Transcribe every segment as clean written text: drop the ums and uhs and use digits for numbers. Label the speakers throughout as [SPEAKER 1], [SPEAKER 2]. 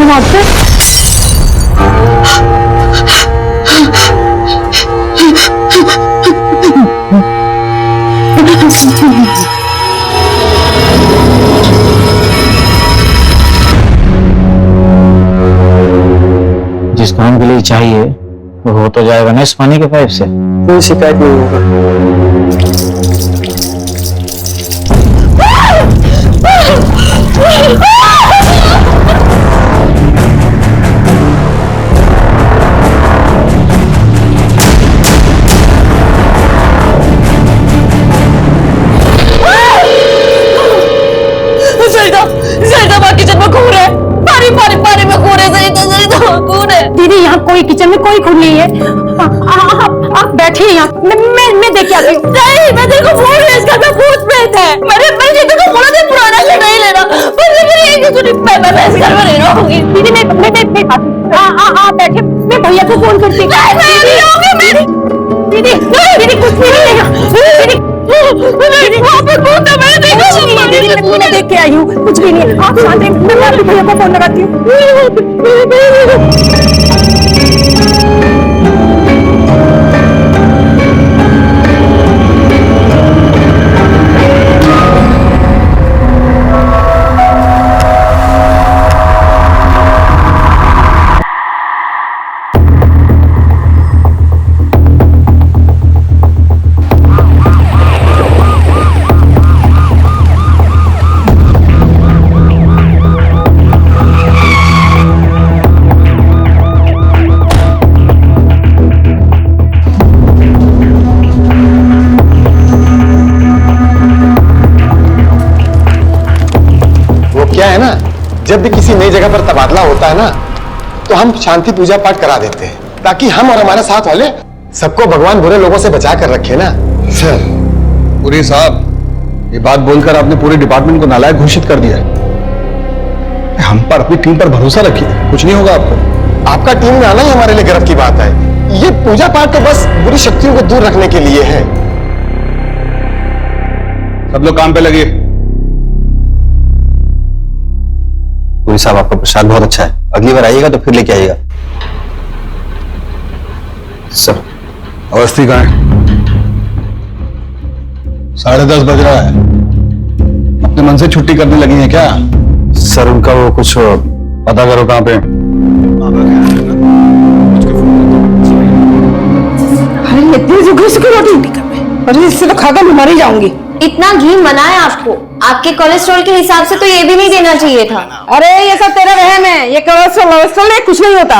[SPEAKER 1] मौत से।
[SPEAKER 2] जिस काम के लिए चाहिए वो हो तो जाएगा ना इस पानी के पाइप से।
[SPEAKER 3] कोई शिकायत नहीं होगा।
[SPEAKER 1] दीदी यहाँ कोई किचन में कोई खून नहीं है। आप बैठिए यहाँ, मैं देख के आती हूँ।
[SPEAKER 4] नहीं, मैं तेरे को बोल रही हूँ, इसका तो भूत प्रेत है। मैंने तेरे को बोला था पुराना घर नहीं लेना, पर मेरी एक सुनी मैं इस घर में नहीं रहूंगी।
[SPEAKER 1] दीदी मैं बैठे, मैं भैया को फोन करती हूँ। दीदी कुछ भी नहीं है।
[SPEAKER 4] वहाँ पे भूत है, मैंने देखा।
[SPEAKER 1] मैं देख के आई हूँ, कुछ भी नहीं है। आप शांत रहिए, मैं आपके भैया को फोन लगाती हूँ।
[SPEAKER 5] क्या है ना, जब भी किसी नई जगह पर तबादला होता है ना, तो हम शांति पूजा पाठ करा देते हैं ताकि हम और हमारे साथ वाले सबको भगवान बुरे लोगों से बचा कर रखे ना।
[SPEAKER 6] सर, पुरी साहब, ये बात बोलकर आपने पूरे डिपार्टमेंट को नालायक घोषित कर दिया है। हम पर, अपनी टीम पर भरोसा रखिए, कुछ नहीं होगा आपको।
[SPEAKER 5] आपका टीम में आना ही हमारे लिए गर्व की बात है। ये पूजा पाठ तो बस बुरी शक्तियों को दूर रखने के लिए है।
[SPEAKER 6] सब लोग काम पे लगिए।
[SPEAKER 7] पुरी साहब, आपका प्रसाद बहुत अच्छा है, अगली बार आइएगा तो फिर लेके आइएगा। सर,
[SPEAKER 6] अवस्थी कहाँ है? 10:30 बज रहा है, अपने मन से छुट्टी करने लगी है क्या?
[SPEAKER 7] सर उनका वो कुछ
[SPEAKER 6] पता करो कहाँ पे।
[SPEAKER 1] अरे इतनी सुखी रोटी, अरे इससे तो खाकर मैं मर ही जाऊंगी।
[SPEAKER 4] इतना घी मना है आपको, आपके कोलेस्ट्रॉल के हिसाब से तो ये भी नहीं देना चाहिए था।
[SPEAKER 1] अरे ये सब तेरा वहम है, ये कोलेस्ट्रॉल कुछ नहीं होता।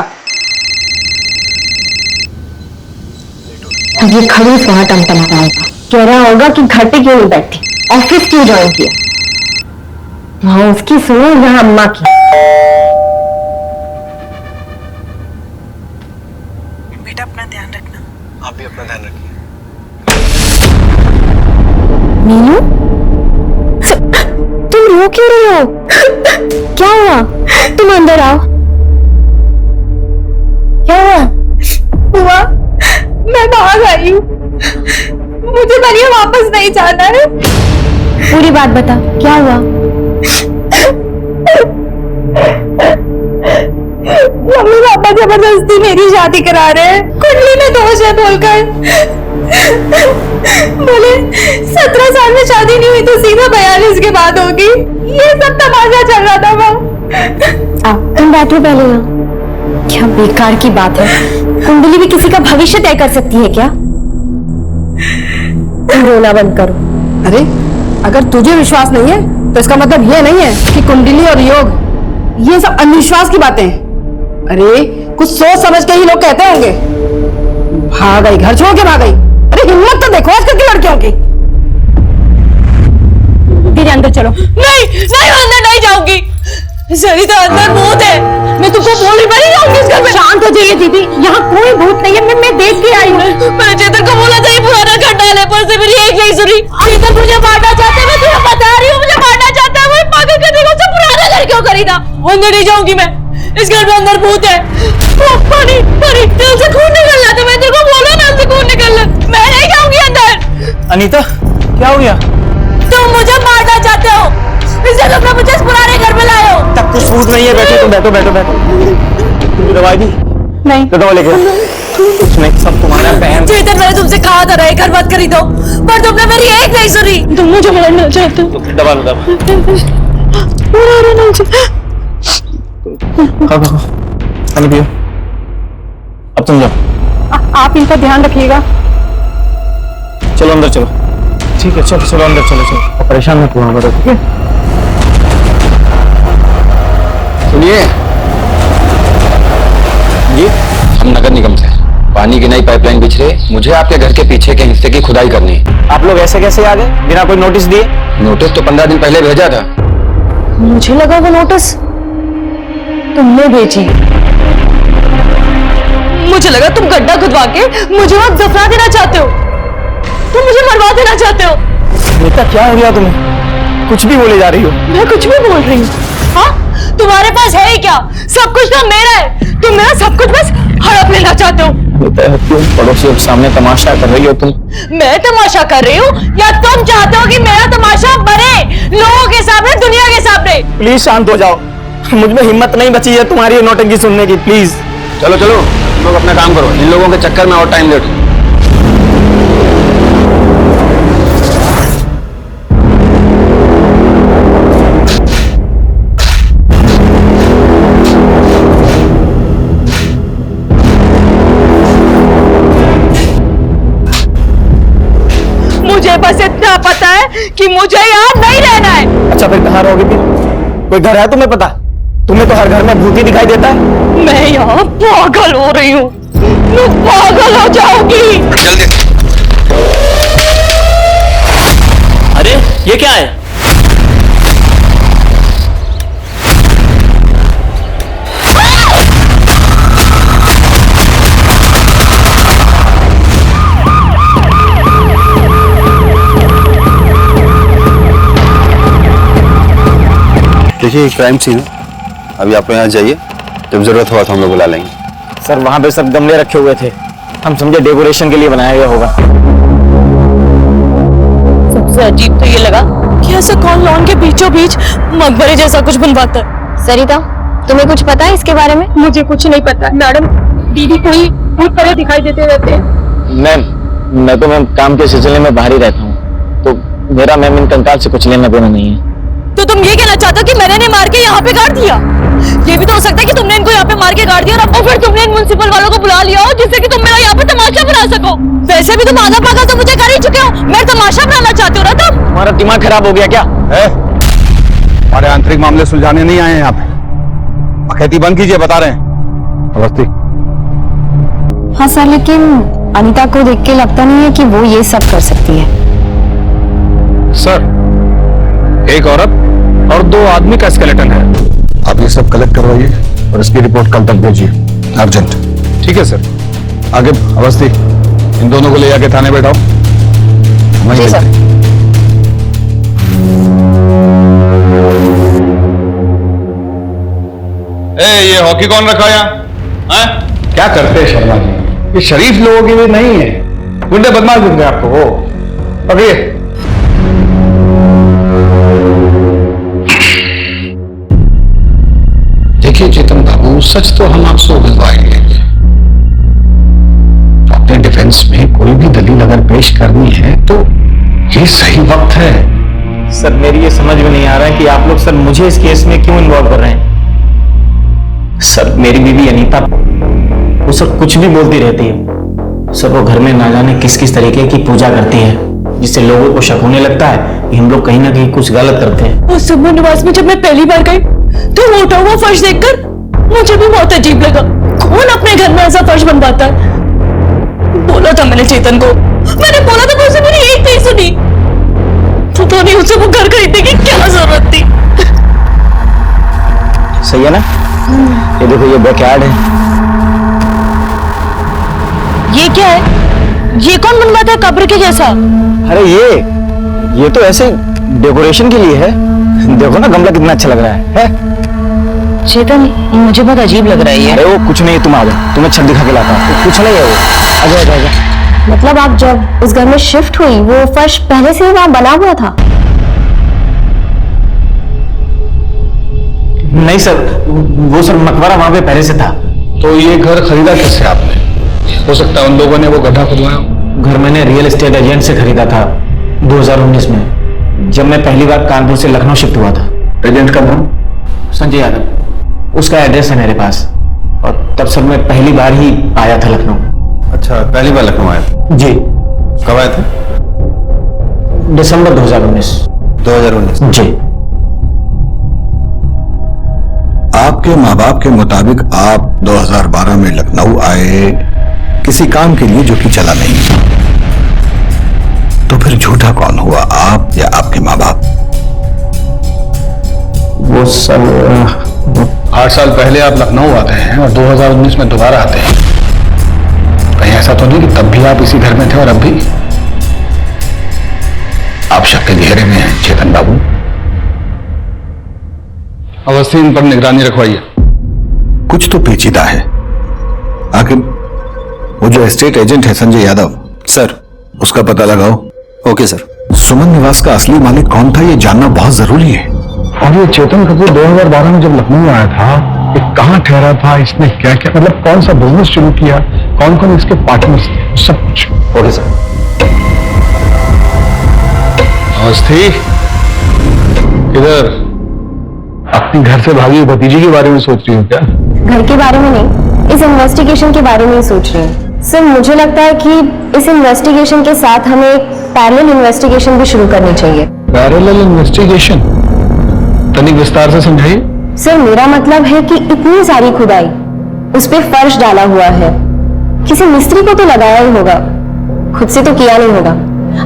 [SPEAKER 4] ये खड़ूस वहां टमटमा रहा होगा, कह रहा होगा कि घर पे क्यों नहीं बैठी, ऑफिस क्यों ज्वाइन किया। वहां उसकी सुनो, यहाँ अम्मा की।
[SPEAKER 8] बेटा अपना ध्यान रखना।
[SPEAKER 5] आप भी अपना ध्यान रखिए।
[SPEAKER 4] मीनू, तुम रो क्यों रही हो? क्या हुआ? तुम अंदर आओ। क्या हुआ?
[SPEAKER 1] हुआ, मैं भाग आई हूँ, मुझे बनिया वापस नहीं जाना है।
[SPEAKER 4] पूरी बात बता, क्या हुआ?
[SPEAKER 1] मम्मी पापा जबरदस्ती मेरी शादी करा रहे हैं, कुंडली में दोष है बोलकर। बोले 17 साल में शादी नहीं हुई तो सीधा 42 के बाद होगी। ये सब तमाशा चल रहा था वहाँ।
[SPEAKER 4] तुम बैठो पहले यहाँ। क्या बेकार की बात है, कुंडली भी किसी का भविष्य तय कर सकती है क्या? तुम रोना बंद करो।
[SPEAKER 1] अरे अगर तुझे विश्वास नहीं है तो इसका मतलब ये नहीं है कि कुंडली और योग ये सब अंधविश्वास की बातें हैं। अरे कुछ सोच समझ के ही लोग कहते होंगे। भाग गई, घर छोड़ के भाग गई। अरे हिम्मत तो देखो आजकल की लड़कियों की। फिर अंदर चलो।
[SPEAKER 4] नहीं नहीं, अंदर नहीं जाऊंगी। सरिता, अंदर भूत है, मैं तुमको बोल रही, मैं नहीं जाऊंगी इस घर में।
[SPEAKER 1] शांत हो जाइए दीदी, यहाँ कोई भूत नहीं है, मैं देख के आई हूँ।
[SPEAKER 4] मैंने चेतन को बोला था ये पुराना घर डाले, पर से मेरी एक नहीं सुनी। चेतन मुझे मारना चाहते, मैं तुझे बता रही हूँ, मुझे मारना चाहता है। वो पागल करने को उससे पुराना घर क्यों खरीदा? अंदर नहीं जाऊंगी मैं, इस घर में अंदर भूत है। पानी पानी, दिल से खून निकल रहा था, मैं तेरे को बोला ना से खून निकल रहा। मैं नहीं जाऊंगी अंदर।
[SPEAKER 2] अनीता, क्या हो गया?
[SPEAKER 4] तुम मुझे मारना चाहते हो, इसलिए तुमने मुझे इस पुराने घर में लाए हो।
[SPEAKER 2] तब कुछ फूड नहीं है, बैठो तुम, बैठो बैठो बैठो। तुमने दवाई दी?
[SPEAKER 1] नहीं।
[SPEAKER 2] तो दवा लेके कुछ नहीं, सब तुम्हारा बहन।
[SPEAKER 4] चेतन, मैंने तुमसे कहा था ना घर मत खरीदो, पर तुमने मेरी एक नहीं सुनी। तुम मुझे मारना चाहते हो।
[SPEAKER 2] दबा लो, दबा। पानी पियो। अब तुम जाओ।
[SPEAKER 1] आप इनका ध्यान रखिएगा।
[SPEAKER 2] चलो अंदर चलो। ठीक है, चलो चलो अंदर चलो चलो। परेशान मत होना पड़ो, ठीक है?
[SPEAKER 7] सुनिए जी, हम नगर निगम से पानी की नई पाइपलाइन बिछ रही, मुझे आपके घर के पीछे के हिस्से की खुदाई करनी है।
[SPEAKER 2] आप लोग ऐसे कैसे आ गए बिना कोई नोटिस दिए?
[SPEAKER 7] नोटिस तो 15 दिन पहले भेजा था।
[SPEAKER 4] मुझे लगा वो नोटिस तुमने भेजी। मुझे लगा तुम गड्ढा खुदवा के मुझे वहां दफना देना चाहते हो, तुम मुझे मरवा देना चाहते हो।
[SPEAKER 2] बेटा क्या हो गया तुम्हें? कुछ भी बोले जा रही हो।
[SPEAKER 4] मैं कुछ भी बोल रही हूँ? हाँ, तुम्हारे पास है ही क्या? सब कुछ तो मेरा है, तुम मेरा सब कुछ बस हड़प लेना चाहते हो।
[SPEAKER 2] बेटा तुम पड़ोसियों के सामने तमाशा कर रही हो तुम।
[SPEAKER 4] मैं तमाशा कर रही हूँ या तुम चाहते हो कि मेरा तमाशा बने लोगों के सामने, दुनिया के सामने?
[SPEAKER 2] प्लीज शांत हो जाओ, मुझ में हिम्मत नहीं बची है तुम्हारी ये नौटंकी सुनने की, प्लीज।
[SPEAKER 7] चलो चलो, तुम लोग अपना काम करो, इन लोगों के चक्कर में और टाइम लेट।
[SPEAKER 4] मुझे बस इतना पता है कि मुझे यहाँ नहीं रहना है।
[SPEAKER 2] अच्छा फिर कहाँ रहोगे? फिर कोई घर है तुम्हें पता? तुम्हें तो हर घर में भूत ही दिखाई देता है।
[SPEAKER 4] मैं यहाँ पागल हो रही हूँ, मैं पागल हो जाऊंगी।
[SPEAKER 7] जल्दी।
[SPEAKER 2] अरे ये क्या है?
[SPEAKER 7] देखिए क्राइम सीन है, अभी आप यहाँ जाइए, जब जरूरत होगा तो हम लोग बुला लेंगे।
[SPEAKER 2] सर वहां पे सब गमले रखे हुए थे, हम समझे डेकोरेशन के लिए बनाया गया होगा।
[SPEAKER 4] सबसे अजीब तो ये लगा कि ऐसे कौन लॉन के बीचों बीच मकबरे जैसा कुछ बनवाता है।
[SPEAKER 3] सरिता, तुम्हें कुछ पता है इसके बारे में?
[SPEAKER 1] मुझे कुछ नहीं पता मैडम, दीदी कोई भूत तरह दिखाई देते रहते हैं।
[SPEAKER 2] मैम मैं तो मैम काम के सिलसिले में बाहर ही रहता हूँ, तो मेरा मैम इन कंकाल से कुछ लेना देना नहीं है।
[SPEAKER 4] तो तुम ये कहना चाहते हो कि मैंने इन्हें मार के यहाँ पे गाड़ दिया? ये भी तो हो सकता है कि तुमने इनको यहाँ पे मार के गाड़ दिया और फिर तुमने इन म्युनिसिपल वालों को बुला लिया हो जिससे कि तुम मेरा यहाँ पे तमाशा बना सको। वैसे भी तुम आधा पागल तो मुझे कर ही चुके हो, मैं तमाशा बनाना चाहते हो ना तुम?
[SPEAKER 2] तुम्हारा दिमाग खराब हो गया क्या?
[SPEAKER 6] हमारे आंतरिक मामले सुलझाने नहीं आए हैं यहाँ पे, अखैती बंद कीजिए, बता रहे हैं। अवस्थी।
[SPEAKER 3] हाँ सर, लेकिन अनीता को देख के लगता नहीं है कि वो ये सब कर सकती है।
[SPEAKER 6] सर, एक औरत और 2 आदमी का स्केलेटन है। आप ये सब कलेक्ट करवाइए और इसकी रिपोर्ट कल तक भेजिए, अर्जेंट। ठीक है सर। आगे अवस्थी, इन दोनों को ले जाके थाने बैठाओ।
[SPEAKER 3] जी सर।
[SPEAKER 6] ये हॉकी कौन रखा यहाँ? क्या करते हैं शर्मा जी, ये शरीफ लोगों के लिए नहीं है, गुंडे बदमाश दिख रहे हैं आपको। वो पकड़िए।
[SPEAKER 5] देखिए चेतन बाबू, सच तो हम आपसे उगलवाएंगे, अपने डिफेंस में कोई भी दलील अगर पेश करनी है तो ये सही वक्त है।
[SPEAKER 2] सर मेरी ये समझ में नहीं आ रहा है कि आप लोग सर मुझे इस केस में क्यों इन्वॉल्व कर रहे हैं। सर मेरी बीवी अनीता, वो सर कुछ भी बोलती रहती है। सर वो घर में ना जाने किस किस तरीके की पूजा करती है, जिससे लोगों को शक होने लगता है कि हम लोग कहीं ना कहीं कुछ गलत करते हैं।
[SPEAKER 4] उस सुबह निवास में जब मैं पहली बार गई तो वो उठा हुआ फर्श देखकर मुझे भी बहुत अजीब लगा। कौन अपने घर में ऐसा फर्श बनवाता है? बोला था मैंने चेतन को, मैंने बोला था, उसे मेरी एक नहीं सुनी। तो नहीं उसे वो घर खरीदने की क्या जरूरत थी?
[SPEAKER 2] सही है ना? ये देखो ये बैकयार्ड है।
[SPEAKER 4] ये क्या है? ये कौन बनवाता है कब्र के जैसा?
[SPEAKER 2] अरे ये तो ऐसे डेकोरेशन के लिए है। देखो ना गमला कितना अच्छा लग रहा है?
[SPEAKER 4] चेतन, मुझे बहुत अजीब लग रहा है ये।
[SPEAKER 2] अरे वो कुछ नहीं, तुम आ जाओ, तुम्हें छत दिखा के लाता हूँ। कुछ नहीं है वो, आ जाओ।
[SPEAKER 3] मतलब आप जब इस घर में शिफ्ट हुई, वो फर्श पहले से ही वहां बना हुआ था?
[SPEAKER 2] नहीं सर, वो सर मकबरा वहां पे पहले से था।
[SPEAKER 6] तो ये घर खरीदा किससे आपने? हो सकता है उन लोगों ने वो गड्ढा खुदवाया हो।
[SPEAKER 2] घर मैंने रियल एस्टेट एजेंट से खरीदा था 2019 में, जब मैं पहली बार कानपुर से लखनऊ शिफ्ट हुआ था।
[SPEAKER 6] एजेंट का नाम?
[SPEAKER 2] संजय यादव, उसका एड्रेस है मेरे पास, और तब सर मैं पहली बार ही आया था लखनऊ।
[SPEAKER 6] अच्छा, पहली बार लखनऊ आया था?
[SPEAKER 2] जी।
[SPEAKER 6] कब आए थे?
[SPEAKER 2] दिसंबर 2019।
[SPEAKER 6] 2019।
[SPEAKER 2] जी।
[SPEAKER 9] आपके माँ बाप के मुताबिक आप 2012 में लखनऊ आए किसी काम के लिए जो कि चला नहीं, तो फिर झूठा कौन हुआ, आप या आपके माँ बाप?
[SPEAKER 2] वो सर
[SPEAKER 6] 8 साल पहले आप लखनऊ आते हैं और 2019 में दोबारा आते हैं। कहीं ऐसा तो नहीं कि तब भी आप इसी घर में थे और अब भी? आप शक के घेरे में हैं चेतन बाबू। अवस्थी इन पर निगरानी रखवाइए।
[SPEAKER 9] कुछ तो पेचीदा है। आखिर वो जो एस्टेट एजेंट है संजय यादव, सर उसका पता लगाओ। Okay sir. सुमन निवास का असली मालिक कौन था ये जानना बहुत जरूरी है।
[SPEAKER 6] और ये चेतन कपूर 2012 में जब लखनऊ आया था, ये कहाँ ठहरा था, इसने क्या क्या, मतलब कौन सा बिजनेस शुरू किया, कौन कौन इसके पार्टनर्स थे, सब कुछ।
[SPEAKER 9] Okay sir.
[SPEAKER 6] अवस्थी, इधर अपने घर से भागी भतीजी के बारे में सोच रही हो क्या?
[SPEAKER 3] घर के बारे में नहीं, इस इन्वेस्टिगेशन के बारे में ही सोच रही हूँ। सर मुझे लगता है कि इस इन्वेस्टिगेशन के साथ हमें एक पैरेलल इन्वेस्टिगेशन भी शुरू करनी चाहिए।
[SPEAKER 6] Parallel investigation? तनिक विस्तार से समझाइए।
[SPEAKER 3] सर मेरा मतलब है कि इतनी सारी खुदाई, उस पे फर्श डाला हुआ है, किसी मिस्त्री को तो लगाया ही होगा, खुद से तो किया नहीं होगा।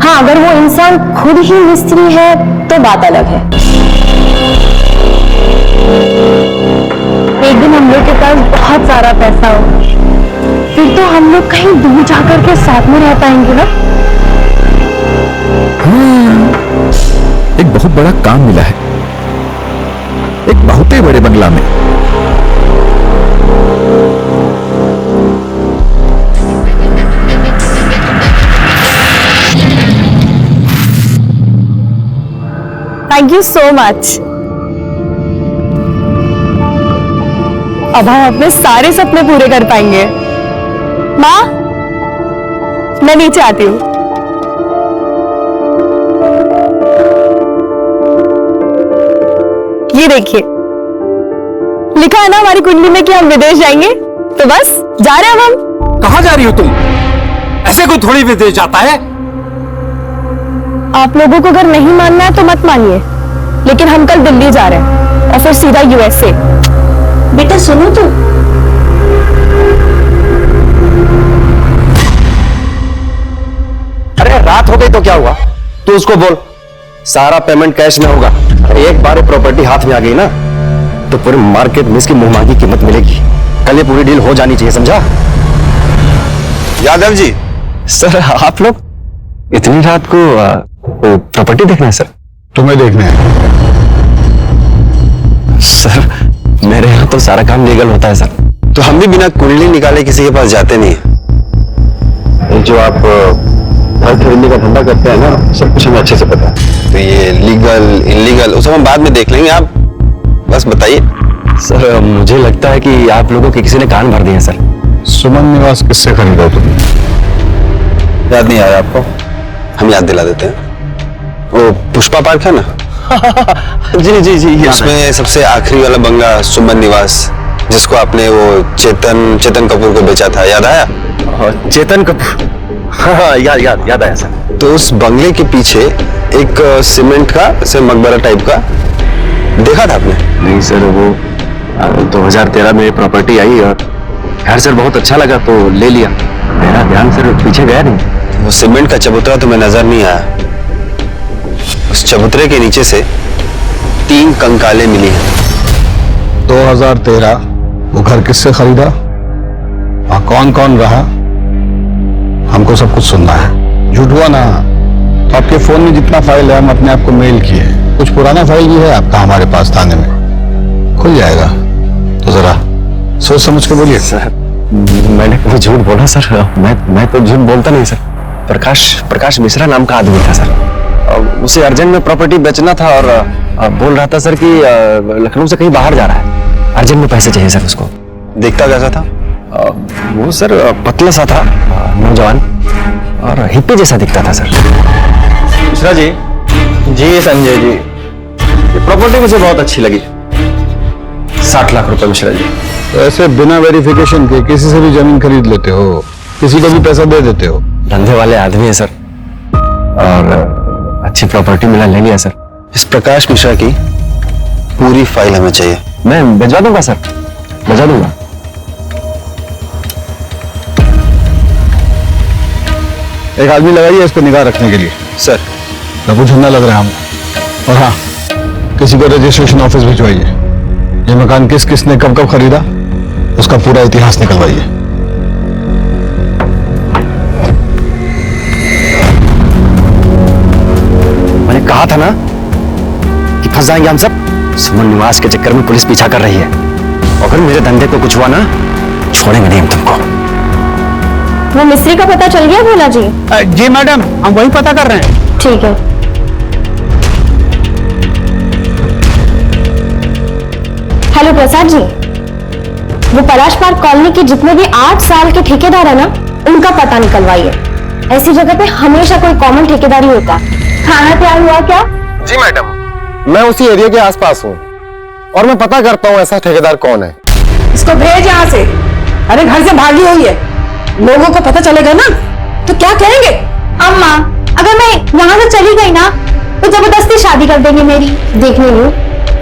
[SPEAKER 3] हाँ, अगर वो इंसान खुद ही मिस्त्री है तो बात अलग है। एक दिन हम लोग के पास बहुत सारा पैसा हो, फिर तो हम लोग कहीं दूर जाकर के साथ में रह पाएंगे ना।
[SPEAKER 9] एक बहुत बड़ा काम मिला है, एक बहुत ही बड़े बंगला में।
[SPEAKER 3] Thank you so much. अब हम अपने सारे सपने पूरे कर पाएंगे। माँ, मैं नीचे आती हूँ। ये देखिए, लिखा है ना हमारी कुंडली में कि हम विदेश जाएंगे, तो बस जा रहे हैं अब हम।
[SPEAKER 10] कहाँ जा रही हो तुम? ऐसे कोई थोड़ी विदेश जाता है।
[SPEAKER 3] आप लोगों को अगर नहीं मानना है तो मत मानिए, लेकिन हम कल दिल्ली जा रहे हैं और फिर सीधा यूएसए। बेटा सुनो तो,
[SPEAKER 5] अरे रात हो गई तो क्या हुआ? तू उसको बोल सारा पेमेंट कैश में होगा। एक बार प्रॉपर्टी हाथ में आ गई ना तो पूरे मार्केट में इसकी मुंहमांगी कीमत मिलेगी। कल ये पूरी डील हो जानी चाहिए, समझा? यादव जी। सर आप लोग इतनी रात को प्रॉपर्टी देखना है? सर
[SPEAKER 6] तुम्हें देखना है?
[SPEAKER 5] सर मेरे यहाँ तो सारा काम लीगल होता है सर, तो हम भी बिना कुंडली निकाले किसी के पास जाते नहीं। जो आप घर खरीदने का धंधा करते हैं ना, सब कुछ हमें अच्छे से पता है। तो ये लीगल इलीगल उस हम बाद में देख लेंगे, आप बस बताइए। सर मुझे लगता है कि आप लोगों के किसी ने कान भर दिए हैं सर।
[SPEAKER 6] सुमन निवास किससे खरीदा तुमने?
[SPEAKER 5] याद नहीं आया आपको? हम याद दिला देते हैं। वो पुष्पा पार्क है ना? जी जी जी, उसमें सबसे आखिरी वाला बंगला सुमन निवास, जिसको आपने वो चेतन कपूर को बेचा था, याद आया? चेतन कपूर, हाँ याद आया सर। तो उस बंगले के पीछे एक सीमेंट का ऐसे मकबरा टाइप का देखा था आपने? नहीं सर, वो 2013 में प्रॉपर्टी आई और यार सर बहुत अच्छा लगा तो ले लिया। मेरा ध्यान सर पीछे गया नहीं। वो सीमेंट का चबूतरा तुम्हें नजर नहीं आया? उस चबूतरे के नीचे से 3 कंकालें मिली हैं।
[SPEAKER 6] 2013 वो घर किससे खरीदा? वहां कौन कौन रहा? हमको सब कुछ सुनना है। झूठ हुआ ना तो आपके फोन में जितना फाइल है हम अपने आप को मेल किए। कुछ पुराना फाइल भी है आपका हमारे पास थाने में, खुल जाएगा। तो जरा सोच समझ के बोलिए।
[SPEAKER 5] सर मैंने कभी झूठ बोला सर? मैं तो झूठ बोलता नहीं सर। प्रकाश मिश्रा नाम का आदमी था सर, उसे अर्जेंट में प्रॉपर्टी बेचना था और बोल रहा था सर कि लखनऊ से कहीं बाहर जा रहा है, अर्जेंट में पैसे चाहिए सर उसको। दिखता कैसा था? वो सर पतला सा था, नौजवान और हिप्पी जैसा दिखता था सर।
[SPEAKER 2] मिश्रा जी, जी संजय जी, ये प्रॉपर्टी मुझे बहुत अच्छी लगी। 60 लाख रुपए मिश्रा जी।
[SPEAKER 6] तो ऐसे बिना वेरिफिकेशन के किसी से भी जमीन खरीद लेते हो, किसी को भी पैसा दे देते हो?
[SPEAKER 5] धंधे वाले आदमी है सर, और अच्छी प्रॉपर्टी मिला ले लिया सर। इस प्रकाश मिश्रा की पूरी फाइल हमें चाहिए। मैं भिजवा दूंगा सर, भिजवा दूंगा।
[SPEAKER 6] एक आदमी लगाइए इस पर निगाह रखने के लिए।
[SPEAKER 5] सर
[SPEAKER 6] लघु झंडा लग रहा है हम। और हाँ, किसी को रजिस्ट्रेशन ऑफिस भिजवाइए। ये मकान किस किस ने कब कब खरीदा उसका पूरा इतिहास निकलवाइए।
[SPEAKER 5] मैंने कहा था ना कि फंस जाएंगे हम सब। सुमन निवास के चक्कर में पुलिस पीछा कर रही है। अगर मेरे धंधे को कुछ हुआ ना, छोड़ेंगे नहीं हम तुमको।
[SPEAKER 3] वो मिस्त्री का पता चल गया भोला जी?
[SPEAKER 10] जी मैडम, हम वही पता कर रहे हैं।
[SPEAKER 3] ठीक है। हेलो प्रसाद जी, वो पलाश पार्क कॉलोनी के जितने भी 8 साल के ठेकेदार है ना, उनका पता निकलवाइए। ऐसी जगह पे हमेशा कोई कॉमन ठेकेदार ही होता है। खाना तैयार हुआ क्या?
[SPEAKER 6] जी मैडम, मैं उसी एरिया के आसपास हूँ और मैं पता करता हूँ ऐसा ठेकेदार कौन है।
[SPEAKER 1] इसको भेज यहाँ से। अरे घर से भागी हुई है, लोगों को पता चलेगा ना तो क्या कहेंगे?
[SPEAKER 3] अम्मा, अगर मैं यहाँ से चली गई ना तो जबरदस्ती शादी कर देंगे मेरी। देख लीजिए,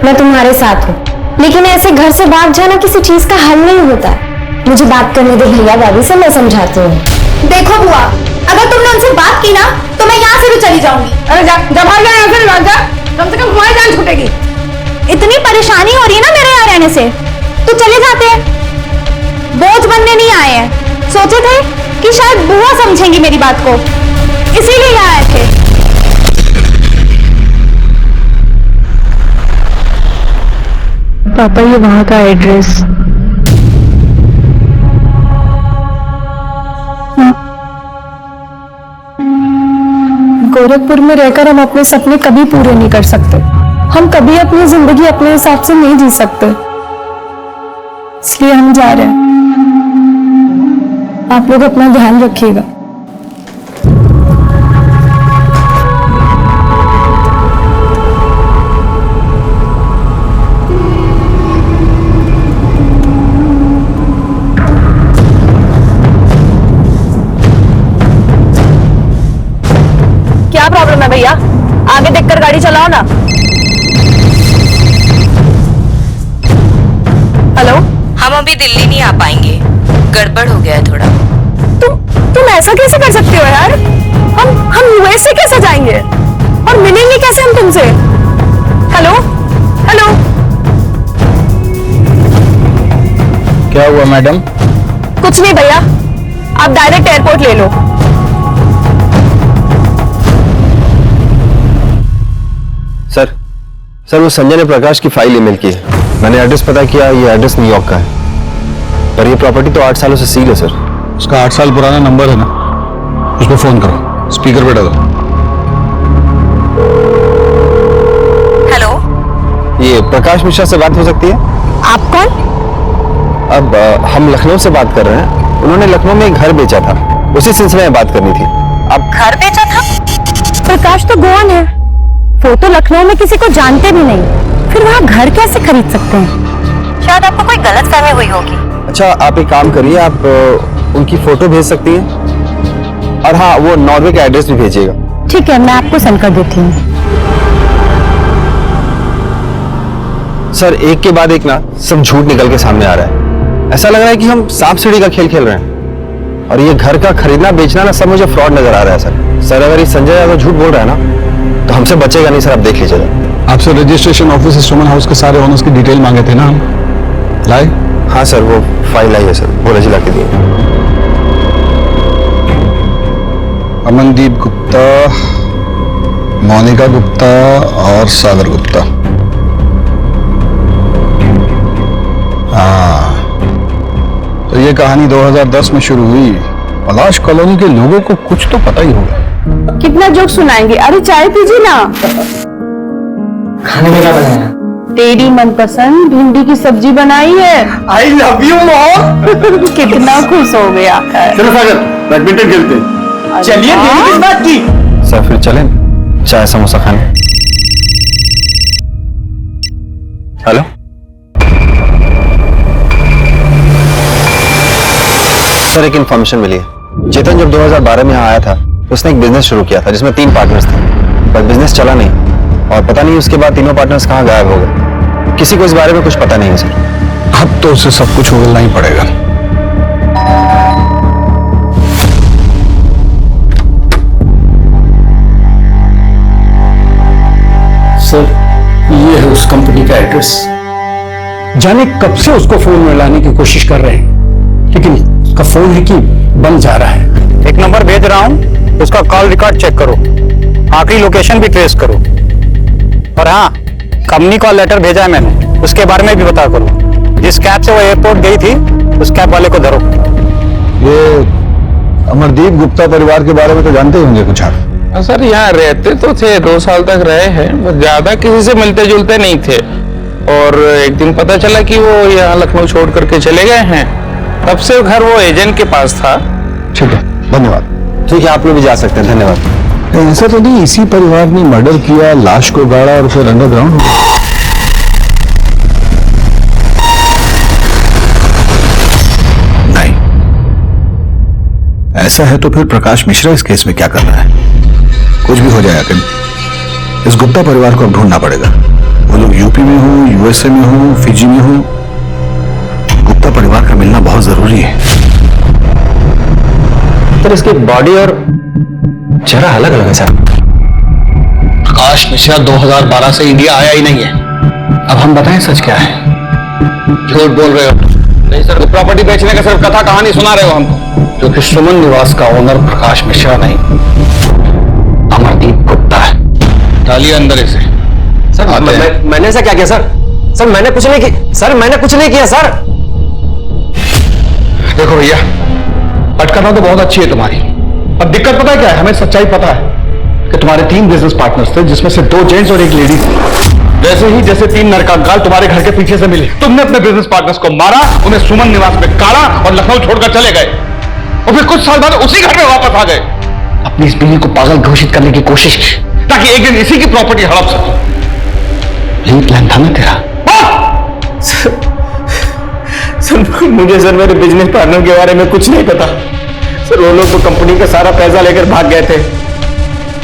[SPEAKER 3] मैं तुम्हारे साथ हूँ, लेकिन ऐसे घर से भाग जाना किसी चीज का हल नहीं होता। मुझे बात करने दे भैया भाभी से, मैं समझाती हूँ। देखो बुआ, अगर तुमने उनसे बात की ना तो मैं यहाँ से भी चली जाऊंगी।
[SPEAKER 1] अरे जा भाग जा यहाँ से, भाग जा, कम से कम तुम्हारी जान छूटेगी।
[SPEAKER 3] इतनी परेशानी हो रही है ना मेरे यहाँ रहने से, तो चले जाते हैं। बोझ बनने नहीं आए हैं। सोचे थे कि शायद बुआ समझेंगी मेरी बात को, इसीलिए यहाँ आए थे।
[SPEAKER 4] पापा, ये वहां का एड्रेस।
[SPEAKER 3] गोरखपुर में रहकर हम अपने सपने कभी पूरे नहीं कर सकते। हम कभी अपनी जिंदगी अपने हिसाब से नहीं जी सकते, इसलिए हम जा रहे हैं। आप लोग अपना ध्यान रखिएगा।
[SPEAKER 4] क्या प्रॉब्लम है भैया? आगे देखकर गाड़ी चलाओ ना। हेलो,
[SPEAKER 11] हम अभी दिल्ली नहीं आ पाएंगे, गड़बड़ हो गया है थोड़ा।
[SPEAKER 4] तुम ऐसा कैसे कर सकते हो यार? हम यूएसए कैसे जाएंगे और मिलेंगे कैसे हम तुमसे? हेलो हेलो,
[SPEAKER 6] क्या हुआ मैडम?
[SPEAKER 4] कुछ नहीं भैया, आप डायरेक्ट एयरपोर्ट ले लो।
[SPEAKER 5] सर वो संजय ने प्रकाश की फाइल ईमेल की है। मैंने एड्रेस पता किया, ये एड्रेस न्यूयॉर्क का है, पर ये प्रॉपर्टी तो 8 सालों से सील है सर।
[SPEAKER 6] उसका 8 साल पुराना नंबर है ना, उसको फोन करो, स्पीकर पे डालो।
[SPEAKER 11] हेलो,
[SPEAKER 5] ये प्रकाश मिश्रा से बात हो सकती है?
[SPEAKER 4] आप कौन?
[SPEAKER 5] अब हम लखनऊ से बात कर रहे हैं। उन्होंने लखनऊ में एक घर बेचा था, उसी सिलसिले में बात करनी थी।
[SPEAKER 11] अब घर बेचा था?
[SPEAKER 3] प्रकाश तो गोवन है, वो तो लखनऊ में किसी को जानते भी नहीं, फिर वहाँ घर कैसे खरीद सकते हैं?
[SPEAKER 11] शायद आपको कोई गलतफहमी हुई होगी।
[SPEAKER 5] अच्छा, आप एक काम करिए, आप उनकी फोटो भेज सकती हैं, और हाँ, वो नॉर्वे का एड्रेस भी भेजिएगा।
[SPEAKER 3] ठीक है, मैं आपको सेंड कर देती हूँ।
[SPEAKER 5] सर, एक के बाद एक ना सब झूठ निकल के सामने आ रहा है। ऐसा लग रहा है कि हम सांप सीढ़ी का खेल खेल रहे हैं, और ये घर का खरीदना बेचना ना सब मुझे फ्रॉड नजर आ रहा है सर। अगर ये संजय यादव झूठ बोल रहा है ना तो हमसे बचेगा नहीं सर, आप देख लीजिएगा।
[SPEAKER 6] आपसे रजिस्ट्रेशन ऑफिस सुमन हाउस के सारे ओनर्स की डिटेल मांगे थे ना हम, लाए?
[SPEAKER 5] हाँ सर, वो फाइल आई है सर, बोले जिला के दिए।
[SPEAKER 6] अमनदीप गुप्ता, मोनिका गुप्ता और सागर गुप्ता। हाँ, तो ये कहानी 2010 में शुरू हुई। पलाश कॉलोनी के लोगों को कुछ तो पता ही होगा।
[SPEAKER 1] कितना जोक सुनाएंगे? अरे चाय पीजिए ना।
[SPEAKER 2] खाने में क्या बनाया?
[SPEAKER 1] तेरी मनपसंद भिंडी की सब्जी बनाई है।
[SPEAKER 10] I love you mom.
[SPEAKER 1] कितना खुश हो गया।
[SPEAKER 10] चलो सागर बैडमिंटन खेलते हैं। चलिए
[SPEAKER 1] वाह।
[SPEAKER 10] इस बात की।
[SPEAKER 2] सर फिर चलें चाय समोसा खाने। हेलो
[SPEAKER 5] सर एक इन्फॉर्मेशन मिली है। चेतन जब 2012 में यहाँ आया था तो उसने एक बिजनेस शुरू किया था जिसमें 3 पार्टनर्स थे, पर बिजनेस चला नहीं और पता नहीं उसके बाद तीनों पार्टनर्स कहाँ गायब हो गए। किसी को इस बारे में कुछ पता नहीं है सर।
[SPEAKER 9] अब तो उसे सब कुछ उगलना ही पड़ेगा।
[SPEAKER 10] सर ये है उस कंपनी का एड्रेस। जाने कब से उसको फोन में लाने की कोशिश कर रहे हैं, लेकिन उसका फोन है कि बंद जा रहा है।
[SPEAKER 6] एक नंबर भेज रहा हूं, उसका कॉल रिकॉर्ड चेक करो, आखिरी लोकेशन भी ट्रेस करो। और हाँ, कंपनी कॉल लेटर भेजा है मैंने, उसके बारे में भी पता करो। जिस कैब से वो एयरपोर्ट गई थी उस कैब वाले को धरो।
[SPEAKER 9] ये अमरदीप गुप्ता परिवार के बारे में तो जानते ही होंगे कुछ आप?
[SPEAKER 12] सर यहाँ रहते तो थे, 2 साल तक रहे हैं, वो ज्यादा किसी से मिलते जुलते नहीं थे। और एक दिन पता चला कि वो यहाँ लखनऊ छोड़ करके चले गए हैं। तब से घर वो एजेंट के पास था।
[SPEAKER 9] ठीक है, धन्यवाद।
[SPEAKER 5] ठीक है, आप लोग भी जा सकते हैं, धन्यवाद।
[SPEAKER 9] ऐसा तो नहीं इसी परिवार ने मर्डर किया, लाश को गाड़ा और फिर अंडरग्राउंड? नहीं, ऐसा है तो फिर प्रकाश मिश्रा इस केस में क्या कर रहा है? कुछ भी हो जाए अकिल, इस गुप्ता परिवार को अब ढूंढना पड़ेगा। वो लोग यूपी में हो, यूएसए में हो, फिजी में हो, गुप्ता परिवार का मिलना बहुत जरूरी है।
[SPEAKER 2] सर इसकी बॉडी और चेहरा अलग अलग है सर।
[SPEAKER 6] प्रकाश मिश्रा 2012 से इंडिया आया ही नहीं है। अब हम बताएं सच क्या है? झूठ बोल रहे हो? नहीं सर, प्रॉपर्टी बेचने का सिर्फ कथा कहानी सुना रहे हो हमको। क्योंकि सुमन निवास का ओनर प्रकाश मिश्रा नहीं, अमरदीप गुप्ता है। डालिए अंदर इसे।
[SPEAKER 2] सर मैंने ऐसा क्या किया सर? सर मैंने कुछ नहीं किया सर, मैंने कुछ नहीं किया सर।
[SPEAKER 6] देखो भैया, अटकना तो बहुत अच्छी है तुम्हारी। अब दिक्कत पता है क्या है? हमें सच्चाई पता है कि तुम्हारे 3 बिजनेस पार्टनर्स थे, जिसमें से 2 जेंट्स और 1 लेडी थी। वैसे ही जैसे 3 नरकंकाल तुम्हारे घर के पीछे से मिले, तुमने अपने बिजनेस पार्टनर्स को मारा, उन्हें सुमन निवास में गाड़ा और लखनऊ छोड़कर चले गए। और फिर कुछ साल बाद उसी घर में वापस आ गए। अपनी इस बीवी को पागल घोषित करने की कोशिश की ताकि एक दिन इसी की प्रॉपर्टी हड़प सको। यही प्लान था ना तेरा?
[SPEAKER 2] सर मुझे सर मेरे बिजनेस पार्टनर के बारे में कुछ नहीं पता सर। वो लोग तो कंपनी का सारा पैसा लेकर भाग गए थे।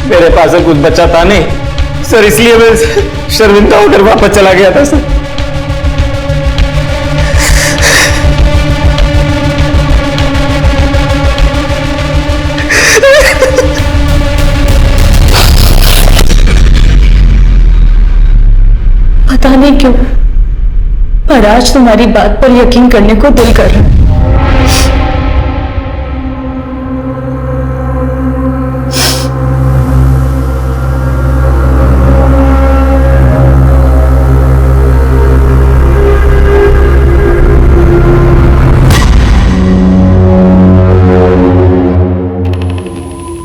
[SPEAKER 2] मेरे पास कुछ बचा था नहीं सर, इसलिए मैं शर्मिंदा होकर वापस चला गया था सर।
[SPEAKER 4] पता नहीं क्यों, पर आज तुम्हारी बात पर यकीन करने को दिल कर रहा है।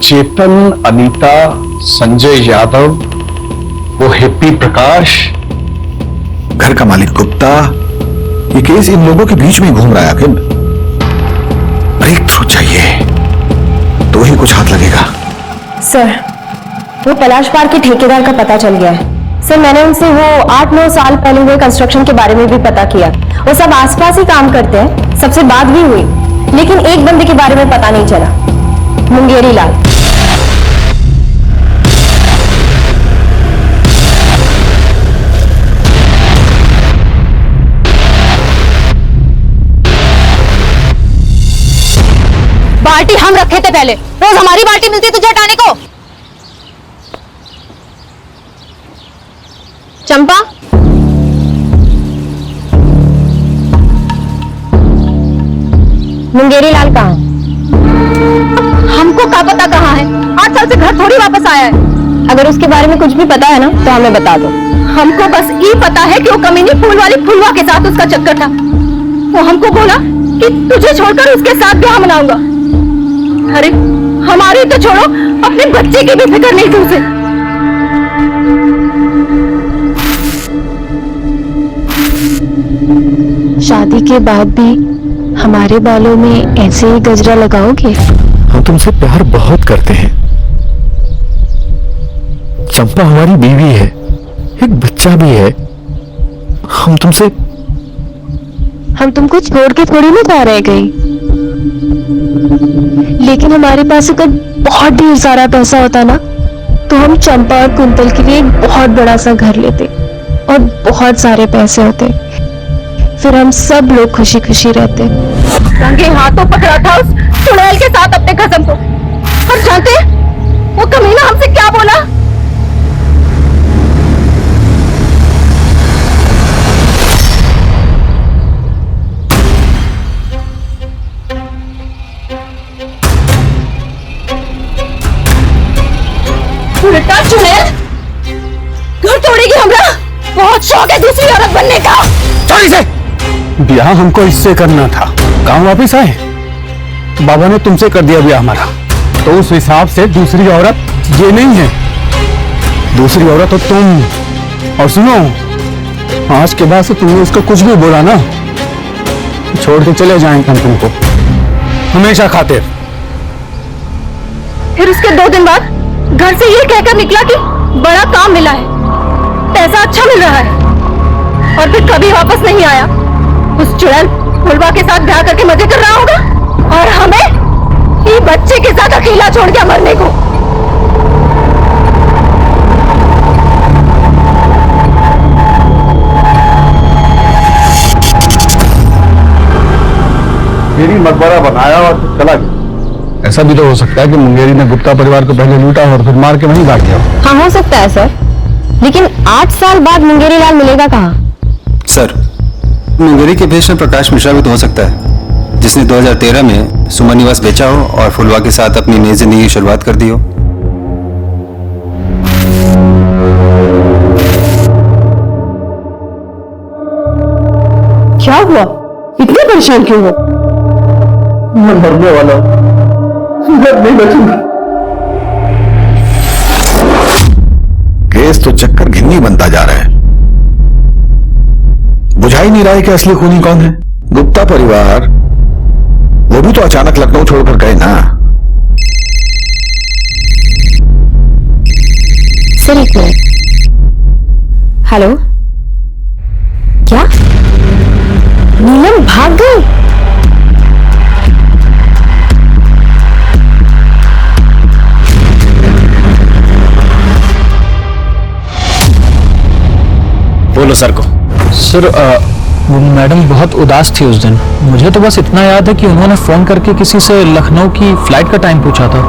[SPEAKER 6] चेतन, अनीता, संजय यादव, वो हिप्पी प्रकाश,
[SPEAKER 9] घर का मालिक गुप्ता, ये केस इन लोगों के बीच में घूम रहा है अकिल। ब्रेक थ्रू चाहिए तो ही कुछ हाथ लगेगा।
[SPEAKER 3] सर, वो पलाश पार्क के ठेकेदार का पता चल गया है। सर, मैंने उनसे वो 8-9 साल पहले हुए कंस्ट्रक्शन के बारे में भी पता किया। वो सब आसपास ही काम करते हैं, सबसे बात भी हुई, लेकिन एक बंदे के बारे में पता नहीं चला, मुंगेरी लाल।
[SPEAKER 4] बाल्टी हम रखे थे पहले, रोज हमारी बाल्टी मिलती तुझे हटाने को।
[SPEAKER 3] चंपा, मुंगेरी लाल कहाँ है?
[SPEAKER 4] हमको क्या पता कहाँ है? 8 साल से घर थोड़ी वापस आया है।
[SPEAKER 3] अगर उसके बारे में कुछ भी पता है ना तो हमें बता दो।
[SPEAKER 4] हमको बस ये पता है कि वो कमीनी फूल वाली फुलवा के साथ उसका चक्कर था। वो हमको बोला कि तुझे छोड़कर उसके साथ ब्याह मनाऊंगा। अरे हमारी तो छोड़ो, अपने बच्चे की भी फिक्र नहीं तुमसे।
[SPEAKER 3] शादी के बाद भी हमारे बालों में ऐसे ही गजरा लगाओगे?
[SPEAKER 6] हम तुमसे प्यार बहुत करते हैं। चंपा हमारी बीवी है, एक बच्चा भी है। हम
[SPEAKER 3] तुमको छोड़ के थोड़ी ना जा रह गई, लेकिन हमारे पास अगर बहुत ढेर सारा पैसा होता ना, तो हम चंपा और कुंतल के लिए एक बहुत बड़ा सा घर लेते और बहुत सारे पैसे होते, फिर हम सब लोग खुशी खुशी रहते।
[SPEAKER 4] रंगे हाथों पकड़ा था उस चुड़ैल के साथ अपने कसम को, और जानते वो कमीना हमसे क्या बोला? उल्टा चुड़ैल घर तोड़ेगी हमरा, बहुत शौक है दूसरी औरत बनने का।
[SPEAKER 10] छोड़ी से ब्याह हमको इससे करना था, गांव वापिस आए तो बाबा ने तुमसे कर दिया ब्याह हमारा, तो उस हिसाब से दूसरी औरत ये नहीं है, दूसरी औरत तो तुम। और सुनो, आज के बाद से तुमने उसको कुछ भी बोला ना, छोड़ के चले जाएंगे हम तुमको हमेशा खातिर।
[SPEAKER 4] फिर उसके 2 दिन बाद घर से ये कहकर निकला कि बड़ा काम मिला है, पैसा अच्छा मिल रहा है, और फिर कभी वापस नहीं आया। उस चुड़ैल फुलवा के साथ ब्याह करके मजे कर रहा होगा, और हमें ये बच्चे के साथ अकेला छोड़ दिया मरने को।
[SPEAKER 6] मेरी मकबरा बनाया और फिर चला गया। ऐसा भी तो हो सकता है कि मुंगेरी ने गुप्ता परिवार को पहले लूटा और फिर मार के वहीं गाड़ दिया।
[SPEAKER 3] हाँ, हो सकता है सर, लेकिन 8 साल बाद मुंगेरी लाल मिलेगा कहाँ?
[SPEAKER 5] सर, मुंगेरी के भेष में प्रकाश मिश्रा भी तो हो सकता है, जिसने 2013 में सुमन निवास बेचा हो और फुलवा के साथ अपनी नई जिंदगी की शुरुआत कर दी हो।
[SPEAKER 1] क्या हुआ, इतने परेशान क्यों हो?
[SPEAKER 6] मैं मरने वाला हूं, मैं नहीं बचूंगा।
[SPEAKER 9] केस तो चक्कर घिन्नी बनता जा रहा है, बुझा ही नहीं रहा है कि असली खूनी कौन है। गुप्ता परिवार, वो भी तो अचानक लखनऊ छोड़कर गए ना।
[SPEAKER 3] सर एक मिनट। हेलो, क्या नीलम भाग गई?
[SPEAKER 2] बोलो सर को।
[SPEAKER 10] सर वो मैडम बहुत उदास थी उस दिन, मुझे तो बस इतना याद है कि उन्होंने फोन करके किसी से लखनऊ की फ्लाइट का टाइम पूछा था।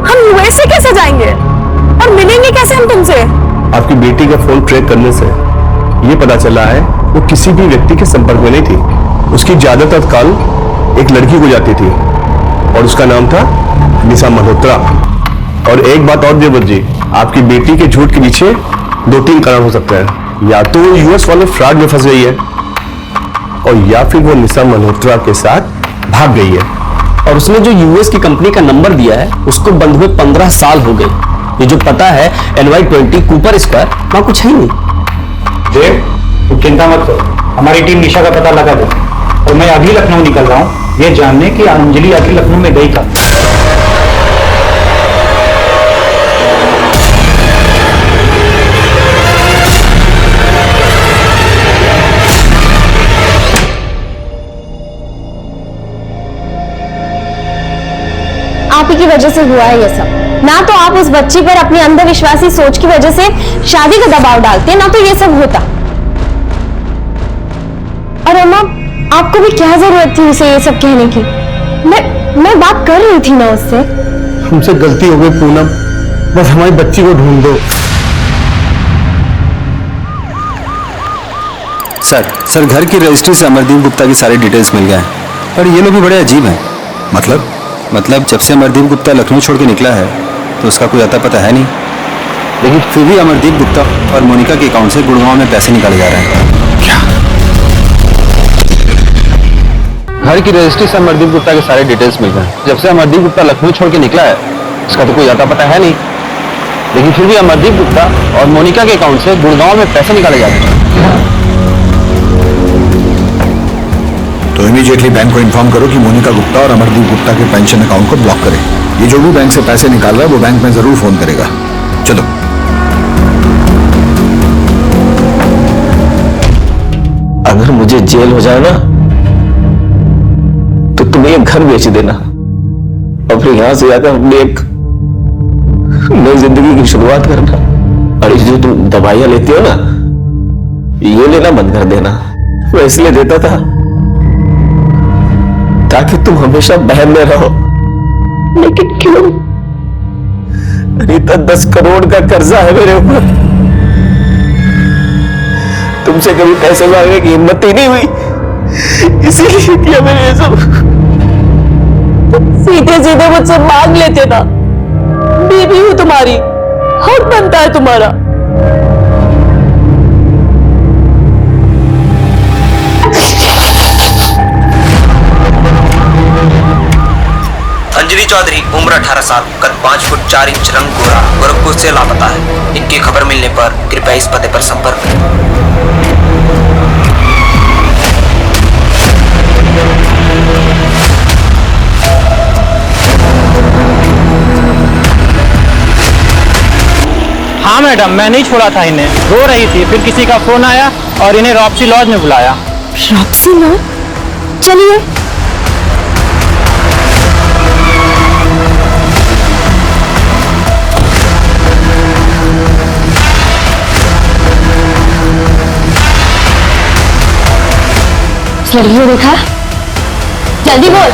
[SPEAKER 4] हम यूएसए कैसे जाएंगे और मिलेंगे कैसे हम तुमसे?
[SPEAKER 6] आपकी बेटी का फोन ट्रैक करने से ये पता चला है वो किसी भी व्यक्ति के संपर्क में नहीं थी। उसकी ज्यादातर कॉल एक लड़की को जाती थी और उसका नाम था निशा मल्होत्रा। और एक बात और देवव्रत जी, आपकी बेटी के झूठ के पीछे 2-3 कारण हो सकते हैं। या तो वो यूएस वाले फ्रॉड में फंस गई है, और या फिर वो निशा मल्होत्रा के साथ भाग गई है।
[SPEAKER 2] और उसने जो यूएस की कंपनी का नंबर दिया है उसको बंद हुए 15 साल हो गए। ये जो पता है NY20 कूपर स्क्वायर, वहां कुछ है ही नहीं।
[SPEAKER 10] देव, तू चिंता मत करो, हमारी टीम निशा का पता लगा दे, और मैं अभी लखनऊ निकल रहा हूँ ये जानने कि अंजलि आखिर लखनऊ में गई कब।
[SPEAKER 3] आप ही की वजह से हुआ है ये सब। ना तो आप उस बच्ची पर अपनी अंधविश्वासी सोच की वजह से शादी का दबाव डालते, ना तो ये सब होता। और अम्मा, आपको भी क्या जरूरत थी उसे ये सब कहने की? मैं बात कर रही थी ना उससे।
[SPEAKER 6] हमसे गलती हो गई पूनम, बस हमारी बच्ची को ढूंढ दो।
[SPEAKER 5] सर घर की रजिस्ट्री से अमरदीप गुप्ता की सारी डिटेल्स मिल गए हैं, पर ये लोग भी बड़े अजीब हैं। मतलब जब से अमरदीप गुप्ता लखनऊ छोड़ के निकला है तो उसका कोई अता पता है नहीं, लेकिन फिर भी अमरदीप गुप्ता और मोनिका के अकाउंट से गुड़गांव में पैसे निकाले जा रहे हैं।
[SPEAKER 7] घर की रजिस्ट्री से अमरदीप गुप्ता के सारे डिटेल्स मिल गए। जब से अमरदीप गुप्ता लखनऊ छोड़ के निकला है उसका तो कोई अता पता है नहीं, लेकिन फिर भी अमरदीप गुप्ता और मोनिका के अकाउंट से गुड़गांव में पैसे निकाले जाते हैं।
[SPEAKER 9] तो इमीडिएटली बैंक को इन्फॉर्म करो कि मोनिका गुप्ता और अमरदीप गुप्ता के पेंशन अकाउंट को ब्लॉक करें। ये जो भी बैंक से पैसे निकाल रहा है वो बैंक में जरूर फोन करेगा। चलो।
[SPEAKER 2] अगर मुझे जेल हो जाए ना तो तुम ये घर बेच देना और फिर यहां से आकर अपनी एक नई जिंदगी की शुरुआत करना। और ये जो तुम दवाइयां लेती हो ना ये लेना बंद कर देना। मैं इसलिए देता था ताकि तुम हमेशा बहन में रहो, लेकिन क्यों? अनीता 10 करोड़ का कर्जा है मेरे ऊपर। तुमसे कभी पैसे मांगने की हिम्मत ही नहीं हुई, इसीलिए किया मैंने ये सब।
[SPEAKER 4] सीधे सीधे मुझसे मांग लेते ना, बीवी हूं तुम्हारी, हक बनता है तुम्हारा।
[SPEAKER 13] अंजलि चौधरी, उम्र 18 साल, कद 5 फुट 4 इंच, रंग गोरा, गोरखपुर से लापता है। इनकी खबर मिलने पर कृपया इस पते पर संपर्क करें।
[SPEAKER 2] हाँ मैडम, मैं नहीं छोड़ा था इन्हें, रो रही थी, फिर किसी का फोन आया और इन्हें रॉप्सी लॉज में बुलाया।
[SPEAKER 3] रॉप्सी लॉज? चलिए। लड़की को देखा? जल्दी बोल।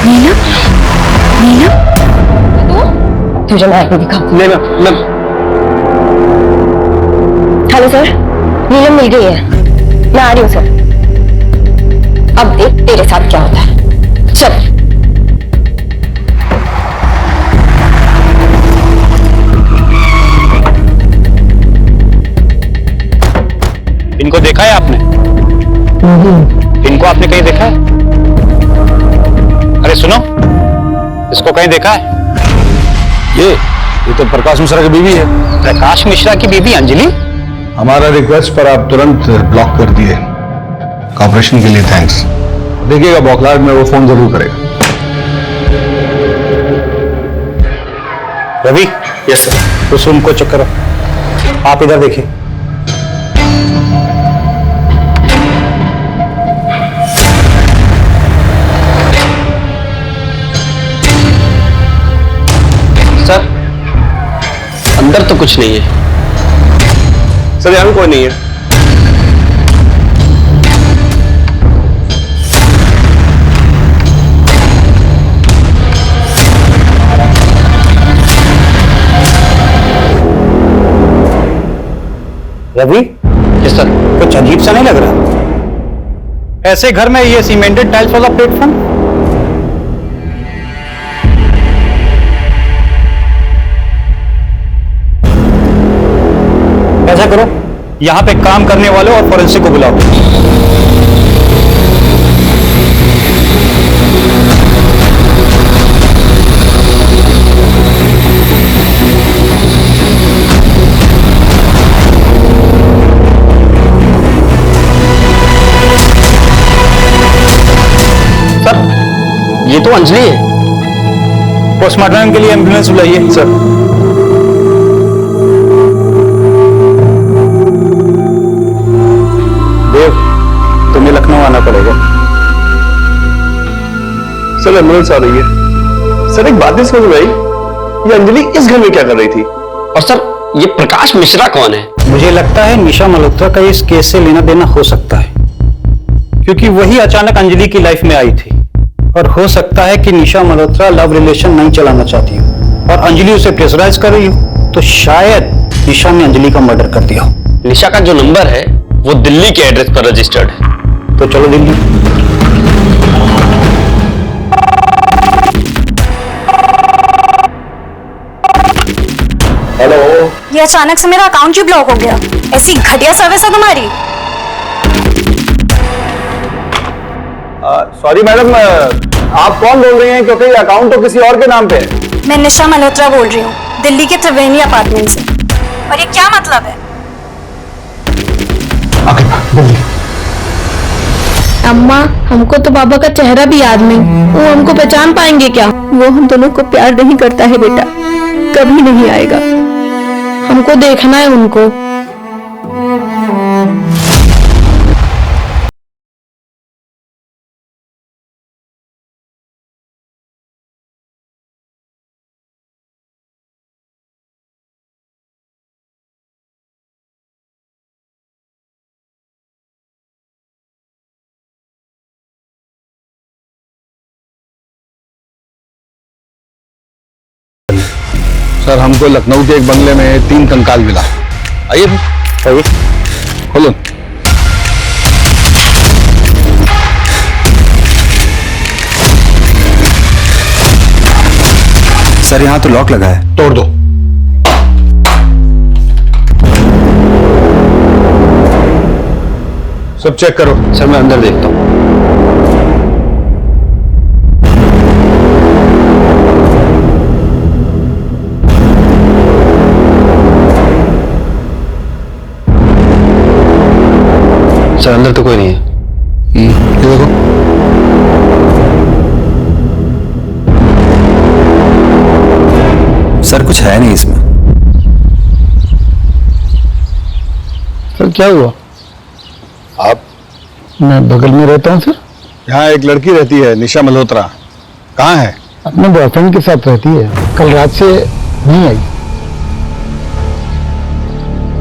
[SPEAKER 3] नीलम? नीलम? तुझे मैं आगे दिखाऊं।
[SPEAKER 7] नहीं मैं
[SPEAKER 3] हेलो सर, नीलम मिल गई है, मैं आ रही हूँ सर। अब देख तेरे साथ क्या होता है। चल।
[SPEAKER 2] इनको देखा है आपने? इनको आपने कहीं देखा है? अरे सुनो, इसको कहीं देखा है?
[SPEAKER 6] ये तो प्रकाश मिश्रा की बीवी है।
[SPEAKER 2] प्रकाश मिश्रा की बीवी अंजलि?
[SPEAKER 6] हमारा रिक्वेस्ट पर आप तुरंत ब्लॉक कर दिए, कॉपरेशन के लिए थैंक्स। देखिएगा बौखलाहट में वो फोन जरूर करेगा।
[SPEAKER 2] रवि। Yes sir. उस रूम को चेक करो। आप इधर देखिए।
[SPEAKER 7] सर अंदर तो कुछ नहीं है।
[SPEAKER 6] सर यहाँ कोई नहीं है।
[SPEAKER 2] रवि?
[SPEAKER 7] Yes sir.
[SPEAKER 2] कुछ अजीब सा नहीं लग रहा? ऐसे घर में ये सीमेंटेड टाइल्स वाला प्लेटफॉर्म? ऐसा करो, यहां पे काम करने वालों और फॉरेंसिक को बुलाओ।
[SPEAKER 7] सर ये तो अंजलि है।
[SPEAKER 2] पोस्टमार्टम के लिए एम्बुलेंस बुलाइए। सर। तुम्हें लखनऊ आना पड़ेगा।
[SPEAKER 6] सर एम्बुलेंस आ रही है। सर एक बात नहीं समझ में आई, ये अंजलि इस घर में क्या कर रही थी?
[SPEAKER 7] और सर ये प्रकाश मिश्रा कौन है?
[SPEAKER 2] मुझे लगता है निशा मल्होत्रा का इस केस से लेना देना हो सकता है, क्योंकि वही अचानक अंजलि की लाइफ में आई थी। और हो सकता है कि निशा मल्होत्रा लव रिलेशन नहीं चलाना चाहती हो और अंजलि उसे प्रेशराइज कर रही हो, तो शायद निशा ने अंजलि का मर्डर कर दिया हो।
[SPEAKER 7] निशा का जो नंबर है वो दिल्ली के एड्रेस पर रजिस्टर्ड है।
[SPEAKER 2] तो चलो दिल्ली।
[SPEAKER 6] हेलो।
[SPEAKER 3] ये अचानक से मेरा अकाउंट क्यों ब्लॉक हो गया? ऐसी घटिया सर्विस है तुम्हारी।
[SPEAKER 6] सॉरी मैडम, आप कौन बोल रही हैं? क्योंकि ये अकाउंट तो किसी और के नाम पे है।
[SPEAKER 3] मैं निशा मल्होत्रा बोल रही हूँ, दिल्ली के त्रिवेणी अपार्टमेंट से। और ये क्या मतलब है?
[SPEAKER 4] अम्मा, हमको तो बाबा का चेहरा भी याद नहीं, वो हमको पहचान पाएंगे क्या? वो हम दोनों को प्यार नहीं करता है बेटा, कभी नहीं आएगा। हमको देखना है उनको।
[SPEAKER 6] सर, हमको लखनऊ के एक बंगले में 3 कंकाल मिला। आइए आइए, खोलो।
[SPEAKER 9] सर यहाँ तो लॉक लगा है।
[SPEAKER 6] तोड़ दो। सब चेक करो।
[SPEAKER 7] सर मैं अंदर देखता हूँ। सर अंदर तो कोई नहीं है।
[SPEAKER 6] ये देखो।
[SPEAKER 9] सर कुछ है नहीं इसमें।
[SPEAKER 10] सर क्या हुआ?
[SPEAKER 6] आप?
[SPEAKER 10] मैं बगल में रहता हूँ सर।
[SPEAKER 6] यहाँ एक लड़की रहती है, निशा मल्होत्रा। कहाँ है?
[SPEAKER 10] अपने बॉयफ्रेंड के साथ रहती है, कल रात से नहीं आई।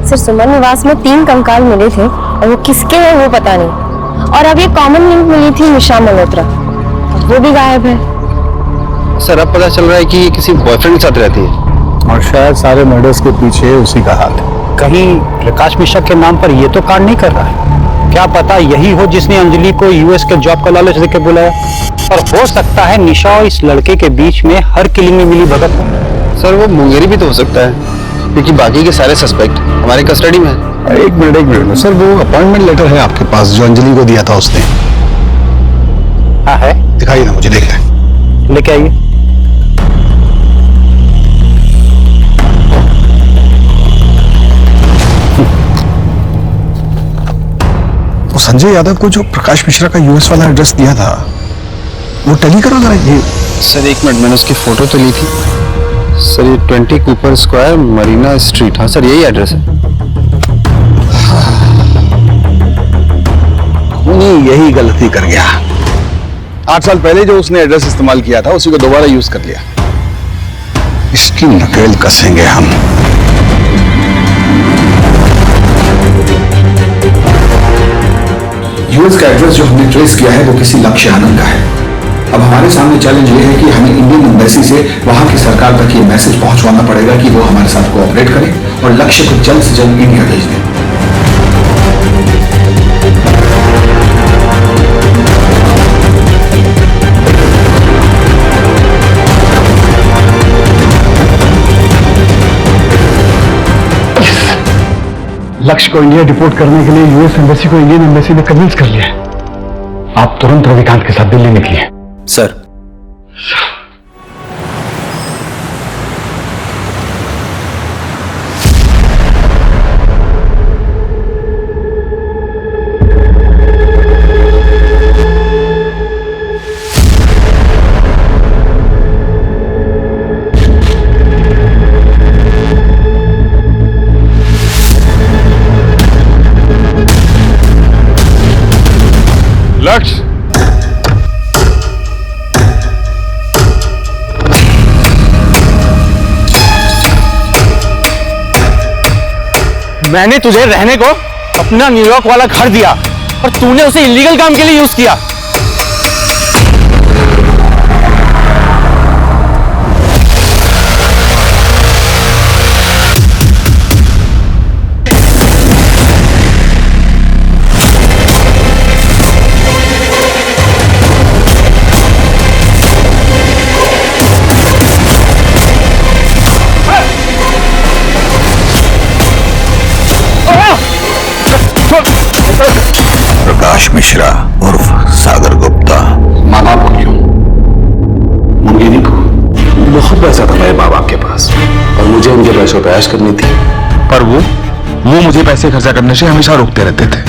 [SPEAKER 3] सर सुमन निवास में 3 कंकाल मिले थे और वो किसके हैं वो पता नहीं। और अब ये कॉमन लिंक मिली थी निशा मल्होत्रा, वो भी गायब है।
[SPEAKER 7] सर अब पता चल रहा है कि ये किसी बॉयफ्रेंड के साथ रहती है।
[SPEAKER 10] और शायद सारे मर्डर्स के पीछे उसी का हाथ है। कहीं प्रकाश मिश्रा के नाम पर ये तो कांड नहीं कर रहा है? क्या पता यही हो जिसने अंजलि को यूएस के जॉब का लालच देकर बुलाया। और हो सकता है निशा और इस लड़के के बीच में हर किलिंग में मिली भगत हो।
[SPEAKER 7] सर वो मुंगेरी भी तो हो सकता है, क्योंकि बाकी के सारे सस्पेक्ट हमारे कस्टडी में है।
[SPEAKER 6] एक मिनट सर, वो अपॉइंटमेंट लेटर है आपके पास जो अंजलि को दिया था उसने?
[SPEAKER 10] हाँ है।
[SPEAKER 6] दिखाइए ना मुझे, देखते हैं।
[SPEAKER 10] लेके आइए।
[SPEAKER 6] वो संजय यादव को जो प्रकाश मिश्रा का यूएस वाला एड्रेस दिया था वो टैली करो जरा। ये
[SPEAKER 7] सर एक मिनट, मैंने उसकी फोटो तो ली थी। सर ये 20 कूपर स्क्वायर मरीना स्ट्रीट। हाँ सर यही एड्रेस है।
[SPEAKER 6] नहीं, यही गलती कर गया। 8 साल पहले जो उसने एड्रेस इस्तेमाल किया था उसी को दोबारा यूज कर लिया। इसकी नकेल कसेंगे हम।
[SPEAKER 9] यूएस का एड्रेस जो हमने ट्रेस किया है वो किसी लक्ष्य आनंद का है। अब हमारे सामने चैलेंज ये है कि हमें इंडियन एम्बेसी से वहां की सरकार तक ये मैसेज पहुंचवाना पड़ेगा कि वो हमारे साथ कोऑपरेट करें और लक्ष्य को जल्द से जल्द इंडिया भेज दें।
[SPEAKER 10] लक्ष्य को इंडिया डिपोर्ट करने के लिए यूएस एम्बेसी को इंडियन एम्बेसी ने कन्विंस कर लिया है। आप तुरंत रविकांत के साथ दिल्ली निकलिए।
[SPEAKER 5] सर
[SPEAKER 6] लक्ष्य,
[SPEAKER 2] मैंने तुझे रहने को अपना न्यूयॉर्क वाला घर दिया और तूने उसे इलीगल काम के लिए यूज किया।
[SPEAKER 9] प्रकाश मिश्रा उर्फ सागर गुप्ता।
[SPEAKER 6] माँ बाप को क्यों? मुंगेरी को। बहुत पैसा था मेरे माँ बाप के पास और मुझे उनके पैसों पे ऐश करनी थी, पर वो मुझे पैसे खर्चा करने से हमेशा रोकते रहते थे।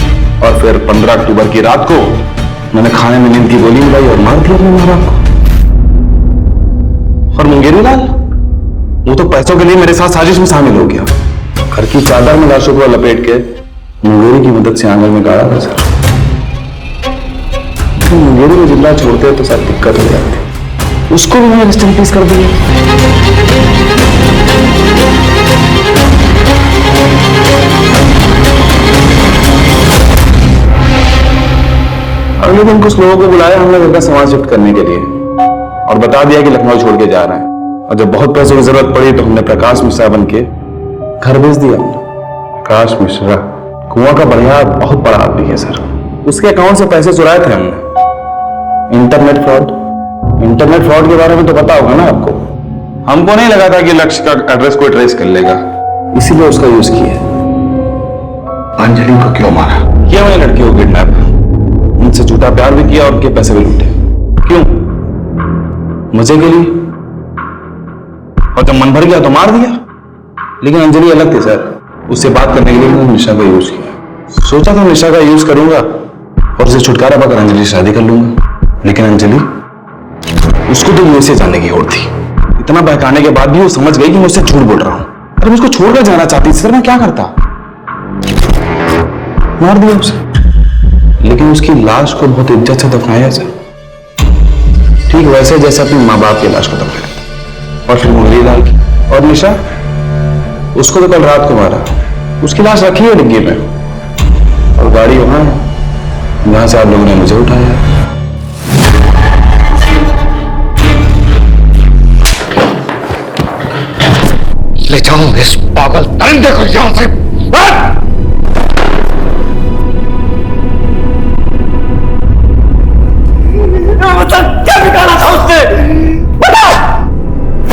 [SPEAKER 6] और फिर 15 अक्टूबर की रात को मैंने खाने में नींद की गोली मिलाई और मार दिया अपने माँ बाप को। और मुंगेरी लाल, वो तो पैसों के लिए मेरे साथ साजिश में शामिल हो गया। घर की चादर में लाशों को लपेट के मुंगेरी की मदद से आंगन में गाड़ा था सर। तो मुंगेरी में जिंदा छोड़ते तो सब दिक्कत हो जाती, उसको भी मैंने रेस्ट इन पीस कर दिया। अगले दिन कुछ लोगों को बुलाया हमने घर का सामान शिफ्ट करने के लिए और बता दिया कि लखनऊ छोड़ के जा रहे हैं। और जब बहुत पैसों की जरूरत पड़ी तो हमने प्रकाश मिश्रा बन के घर भेज दिया। प्रकाश मिश्रा कुआं का बढ़िया बहुत बड़ा आदमी है सर। उसके अकाउंट से पैसे चुराए थे हमने। इंटरनेट फ्रॉड के बारे में तो पता होगा ना आपको। हमको नहीं लगा था कि लक्ष्य का एड्रेस कोई ट्रेस कर लेगा, इसीलिए उसका यूज किया।
[SPEAKER 9] अंजलि को क्यों मारा?
[SPEAKER 6] किया मैंने लड़की को किडनैप, उनसे झूठा प्यार भी किया और उनके पैसे भी लूटे। क्यों? मजे के लिए। और जब मन भर गया तो मार दिया। लेकिन अंजलि अलग थी सर, उससे बात करने के लिए मैंने निशा का यूज किया। सोचा था निशा का यूज करूंगा और उसे छुटकारा पाकर अंजलि से शादी कर लूंगा। लेकिन अंजलि, उसको तो यूएसए जाने की होड़ थी। इतना बहकाने के बाद भी वो समझ गई कि मैं उससे झूठ बोल रहा हूं। अरे मैं उसको छोड़कर जाना चाहती थी सर, मैं क्या करता? मार दिया उसे। लेकिन उसकी लाश को बहुत इज्जत से दफनाया सर, ठीक वैसे जैसे अपने माँ बाप की लाश को दफनाया। और फिर मुंगेरी लाल की और निशा, उसको तो कल रात को मारा। उसकी लाश रखी है डिग्गी में और गाड़ी वहां है जहां से आप लोगों ने मुझे उठाया।
[SPEAKER 9] ले जाओ इस पागल दरिंदे को यहां से।
[SPEAKER 4] मतलब क्या निकाला था उसने? बता!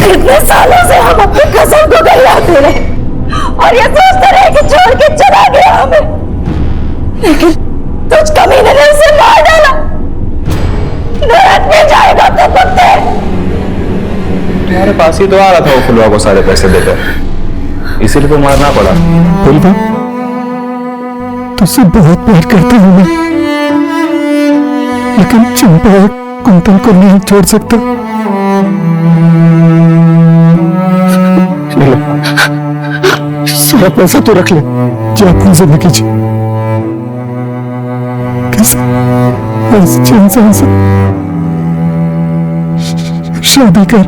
[SPEAKER 4] इतने सालों से हम अपनी कसम को गलाते रहे और ये सोचते रहे कि छोड़ के चला गया हमें, लेकिन तुझ कमीने ने उसे मार डाला। नरक में जाएगा तो कुत्ते।
[SPEAKER 6] तुम्हारे पास ही तो आ रहा था वो फुलवा को सारे पैसे देकर, इसीलिए तो मारना पड़ा।
[SPEAKER 10] फुलवा, तुझसे बहुत प्यार करता हूं मैं, लेकिन चंपा और कुंतल को नहीं छोड़ सकता। सारा पैसा तो रख ले, जो अपनी जिंदगी जी अच्छे इंसान से शादी कर।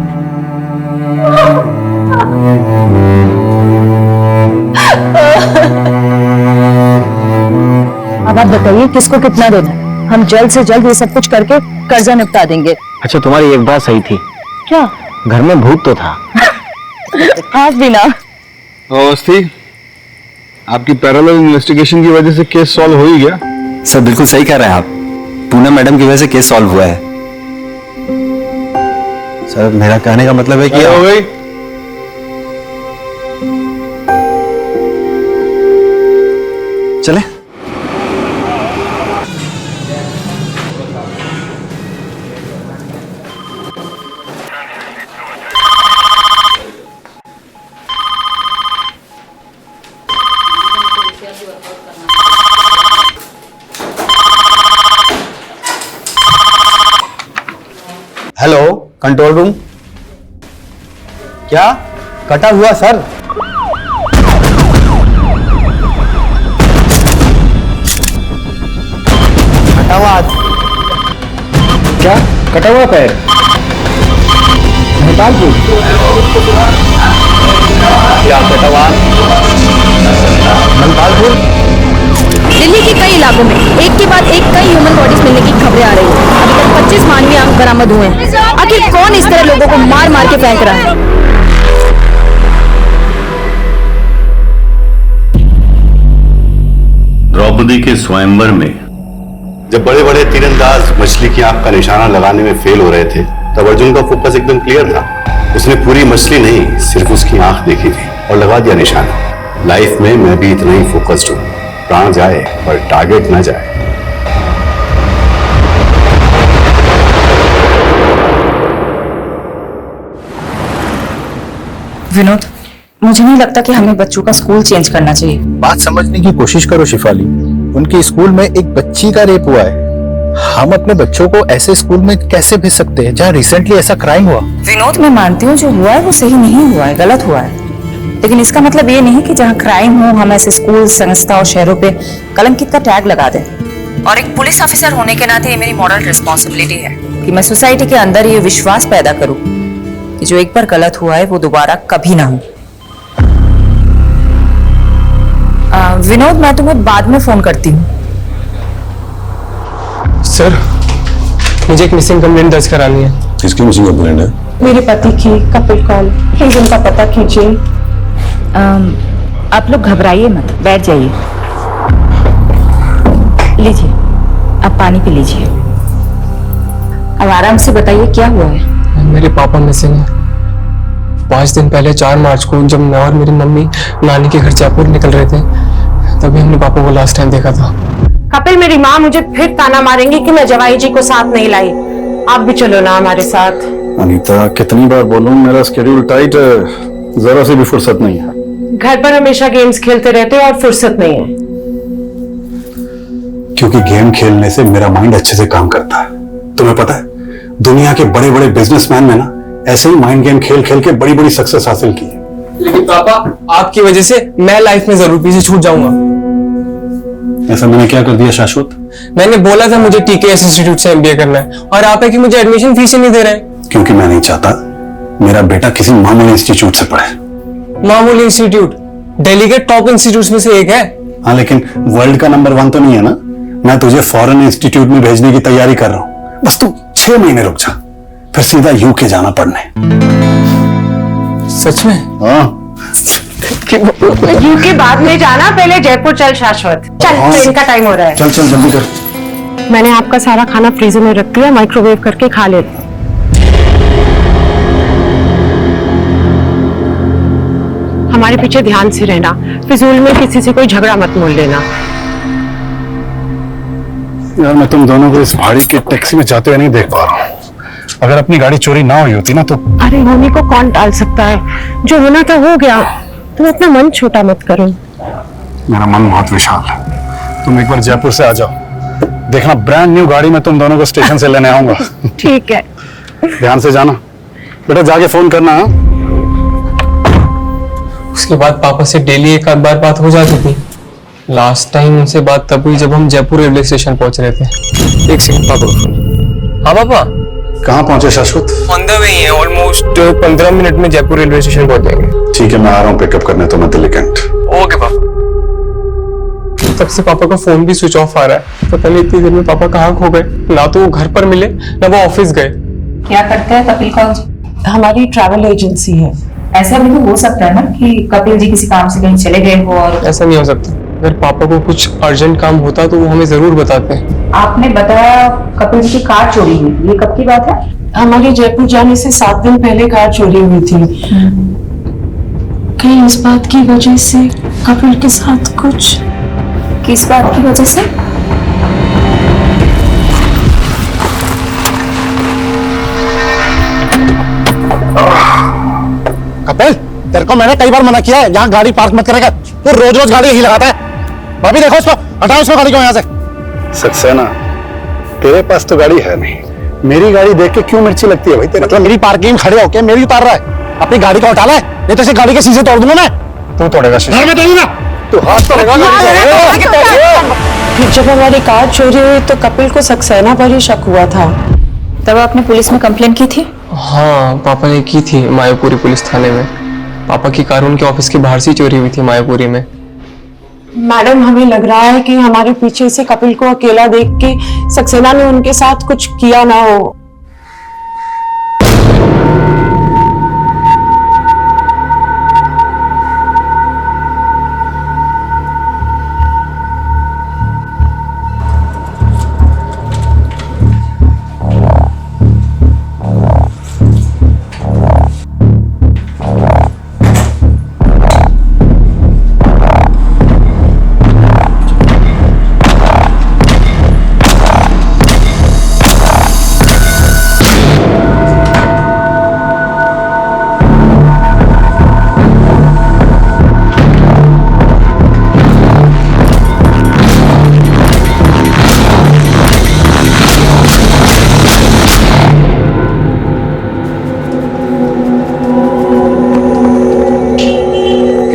[SPEAKER 3] अब आप बताइए किसको कितना देना? हम जल्द से जल्द ये सब कुछ करके कर्जा निपटा देंगे।
[SPEAKER 2] अच्छा, तुम्हारी एक बात सही थी।
[SPEAKER 3] क्या?
[SPEAKER 2] घर में भूत तो था।
[SPEAKER 3] आप भी ना।
[SPEAKER 6] अवस्थी, आपकी पैरेलल इन्वेस्टिगेशन की वजह से केस सॉल्व हो ही गया।
[SPEAKER 5] सर बिल्कुल सही कह रहे हैं आप, पूनम मैडम की वजह से केस सॉल्व हुआ है। सर मेरा कहने का मतलब है कि
[SPEAKER 6] हो गई।
[SPEAKER 5] चले।
[SPEAKER 7] Hello, control room. क्या कटा हुआ सर? कटा हुआ आज?
[SPEAKER 6] क्या कटा हुआ पैर?
[SPEAKER 7] भोपालपुर क्या कटा हुआ? भोपालपुर।
[SPEAKER 1] दिल्ली के कई इलाकों में एक के बाद एक कई ह्यूमन बॉडीज मिलने की खबरें आ रही हैं। अभी तक 25 मानवीय अंग बरामद हुए हैं। आखिर कौन इस तरह लोगों को मार मार के फेंक रहा है?
[SPEAKER 14] द्रौपदी के स्वयंवर में जब बड़े बड़े तीरंदाज मछली की आंख का निशाना लगाने में फेल हो रहे थे, तब अर्जुन का फोकस एकदम क्लियर था। उसने पूरी मछली नहीं, सिर्फ उसकी आंख देखी थी और लगा दिया निशाना। लाइफ में मैं भी इतना ही फोकस्ड हूँ, प्राण जाए पर टारगेट ना जाए।
[SPEAKER 11] विनोद, मुझे नहीं लगता कि हमें बच्चों का स्कूल चेंज करना चाहिए।
[SPEAKER 9] बात समझने की कोशिश करो शिफाली, उनके स्कूल में एक बच्ची का रेप हुआ है। हम अपने बच्चों को ऐसे स्कूल में कैसे भेज सकते हैं जहाँ रिसेंटली ऐसा क्राइम हुआ?
[SPEAKER 11] विनोद, मैं मानती हूँ जो हुआ है वो सही नहीं हुआ है, गलत हुआ है, लेकिन इसका मतलब ये नहीं कि जहाँ क्राइम हो हम ऐसे स्कूल, संस्था और शहरों पे कलंकित का टैग लगा दें। और एक पुलिस ऑफिसर होने के नाते ये मेरी मॉरल रिस्पॉन्सिबिलिटी है कि मैं सोसाइटी के अंदर ये विश्वास पैदा करूं कि जो एक बार गलत हुआ है वो दोबारा कभी ना हो। विनोद, मैं तुम्हें बाद में फोन करती हूँ।
[SPEAKER 15] सर, मुझे एक मिसिंग कंप्लेंट दर्ज करानी है।
[SPEAKER 14] किसकी मिसिंग कंप्लेंट है?
[SPEAKER 1] मेरे पति की। कपिल कॉल, प्लीज उनका पता कीजिए।
[SPEAKER 11] आप लोग घबराइए मत, बैठ जाइए। लीजिए, अब पानी पी लीजिए। अब आराम से बताइए क्या हुआ है।
[SPEAKER 15] मेरे पापा मिसिंग है। 5 दिन पहले 4 मार्च को जब मैं और मेरी मम्मी नानी के घर जयपुर निकल रहे थे तभी हमने पापा को लास्ट टाइम देखा था।
[SPEAKER 1] कपिल, मेरी माँ मुझे फिर ताना मारेंगी कि मैं जवाई जी को साथ नहीं लाई। आप भी चलो ना हमारे साथ।
[SPEAKER 6] अनीता, कितनी बार बोलूं, मेरा स्केड्यूल टाइट है, जरा से भी फुर्सत नहीं है।
[SPEAKER 1] घर पर हमेशा गेम्स खेलते रहते हो और फुर्सत नहीं है।
[SPEAKER 6] क्योंकि गेम खेलने से मेरा माइंड अच्छे से काम करता है। तुम्हें पता है, दुनिया के बड़े बड़े बिजनेसमैन ने ना ऐसे ही माइंड गेम खेल खेल के बड़ी बड़ी सक्सेस हासिल की है।
[SPEAKER 15] लेकिन पापा, आपकी वजह से मैं लाइफ में जरूर पीछे छूट जाऊंगा।
[SPEAKER 6] ऐसा मैंने क्या कर दिया शाश्वत?
[SPEAKER 15] मैंने बोला था मुझे टीकेएस इंस्टीट्यूट से एमबीए करना है और आप है कि मुझे एडमिशन फीस ही नहीं दे रहे हैं।
[SPEAKER 6] क्योंकि मैं नहीं चाहता मेरा बेटा किसी मामूली इंस्टीट्यूट से पढ़े।
[SPEAKER 15] मामूली इंस्टीट्यूट दिल्ली के टॉप इंस्टीट्यूट में से एक है।
[SPEAKER 6] हाँ, लेकिन वर्ल्ड का नंबर 1 तो नहीं है ना। मैं तुझे फॉरेन इंस्टीट्यूट में भेजने की तैयारी कर रहा हूँ। बस तू 6 महीने रुक जा, फिर सीधा यूके जाना पढ़ने।
[SPEAKER 15] सच में?
[SPEAKER 6] हाँ।
[SPEAKER 1] यूके बाद में जाना, पहले जयपुर चल शाश्वत। चल, ट्रेन का टाइम हो रहा है।
[SPEAKER 6] चल चल जल्दी कर।
[SPEAKER 1] मैंने आपका सारा खाना फ्रीजर में रख दिया, माइक्रोवेव करके खा ले। हमारे पीछे ध्यान से रहना, फिजूल में किसी से कोई झगड़ा मत मोल लेना।
[SPEAKER 6] यार, मैं तुम दोनों को इस भाड़ी की टैक्सी में जाते हुए नहीं देख पा रहा हूँ। अगर अपनी गाड़ी चोरी ना हुई होती ना तो।
[SPEAKER 1] अरे, होने को कौन टाल सकता है? जो होना था हो गया। तुम अपना मन छोटा मत करो।
[SPEAKER 6] मेरा मन बहुत विशाल है। तुम एक बार जयपुर से आ जाओ, देखना ब्रांड न्यू गाड़ी में तुम दोनों को स्टेशन से लेने आऊंगा।
[SPEAKER 1] ठीक है।
[SPEAKER 6] ध्यान से जाना बेटा, जाके फोन करना। हाँ?
[SPEAKER 15] उसके बाद पापा से डेली एक आध बार बात हो जाती थी। लास्ट टाइम उनसे बात तब हुई जब हम जयपुर रेलवे स्टेशन पहुंच रहे थे।
[SPEAKER 6] एक सेकंड पापा को फोन।
[SPEAKER 15] हाँ पापा।
[SPEAKER 6] कहाँ पहुंचे शाश्वत?
[SPEAKER 15] ऑन द वे है, ऑलमोस्ट 15 मिनट में जयपुर रेलवे स्टेशन पहुंच जाएंगे।
[SPEAKER 6] ठीक है, मैं आ रहा हूँ पिकअप करने तुम्हें दिल्ली कैंट।
[SPEAKER 15] ओके पापा। तब से पापा का फोन भी स्विच ऑफ आ रहा है। पता नहीं इतनी देर में पापा कहाँ खो गए। ना तो वो घर पर मिले ना वो ऑफिस गए।
[SPEAKER 11] क्या करते हैं कपिल कौन जी?
[SPEAKER 1] हमारी ट्रैवल एजेंसी है।
[SPEAKER 11] ऐसा भी तो हो सकता है ना कि कपिल जी किसी काम से कहीं चले गए हो और।
[SPEAKER 15] ऐसा नहीं हो सकता। अगर पापा को कुछ अर्जेंट काम होता तो वो हमें जरूर बताते हैं।
[SPEAKER 11] आपने बताया कपिल जी की कार चोरी हुई, ये कब की बात है?
[SPEAKER 1] हमारे जयपुर जाने से 7 दिन पहले कार चोरी हुई थी। कहीं इस बात की वजह से कपिल के साथ कुछ।
[SPEAKER 11] किस बात की वजह से?
[SPEAKER 10] कपिल, तेरे को मैंने कई बार मना किया है यहाँ गाड़ी पार्क मत करेगा। तू रोज रोज गाड़ी ही लगाता है। भाभी देखो उसको, हटाओ उसको गाड़ी को यहाँ से।
[SPEAKER 6] सक्सेना, तेरे पास तो गाड़ी है नहीं, मेरी गाड़ी देख के क्यों मिर्ची लगती है भाई तेरे?
[SPEAKER 10] मतलब मेरी पार्किंग में खड़े होके मेरी उतार रहा है। अपनी गाड़ी को हटा ले, नहीं तो इसे गाड़ी के शीशे तोड़ दूंगा मैं।
[SPEAKER 6] तू तोड़ेगा शीशे?
[SPEAKER 10] मैं तोड़ूंगा।
[SPEAKER 6] तू हाथ तोड़ेगा।
[SPEAKER 1] जब हमारी कार चोरी हुई तो कपिल को सक्सेना पर ही शक हुआ था।
[SPEAKER 11] तब आपने पुलिस में कंप्लेंट की थी?
[SPEAKER 15] हाँ, पापा ने की थी मायापुरी पुलिस थाने में। पापा की कार उनके ऑफिस के बाहर से चोरी हुई थी मायापुरी में।
[SPEAKER 1] मैडम, हमें लग रहा है कि हमारे पीछे से कपिल को अकेला देख के सक्सेना ने उनके साथ कुछ किया ना हो।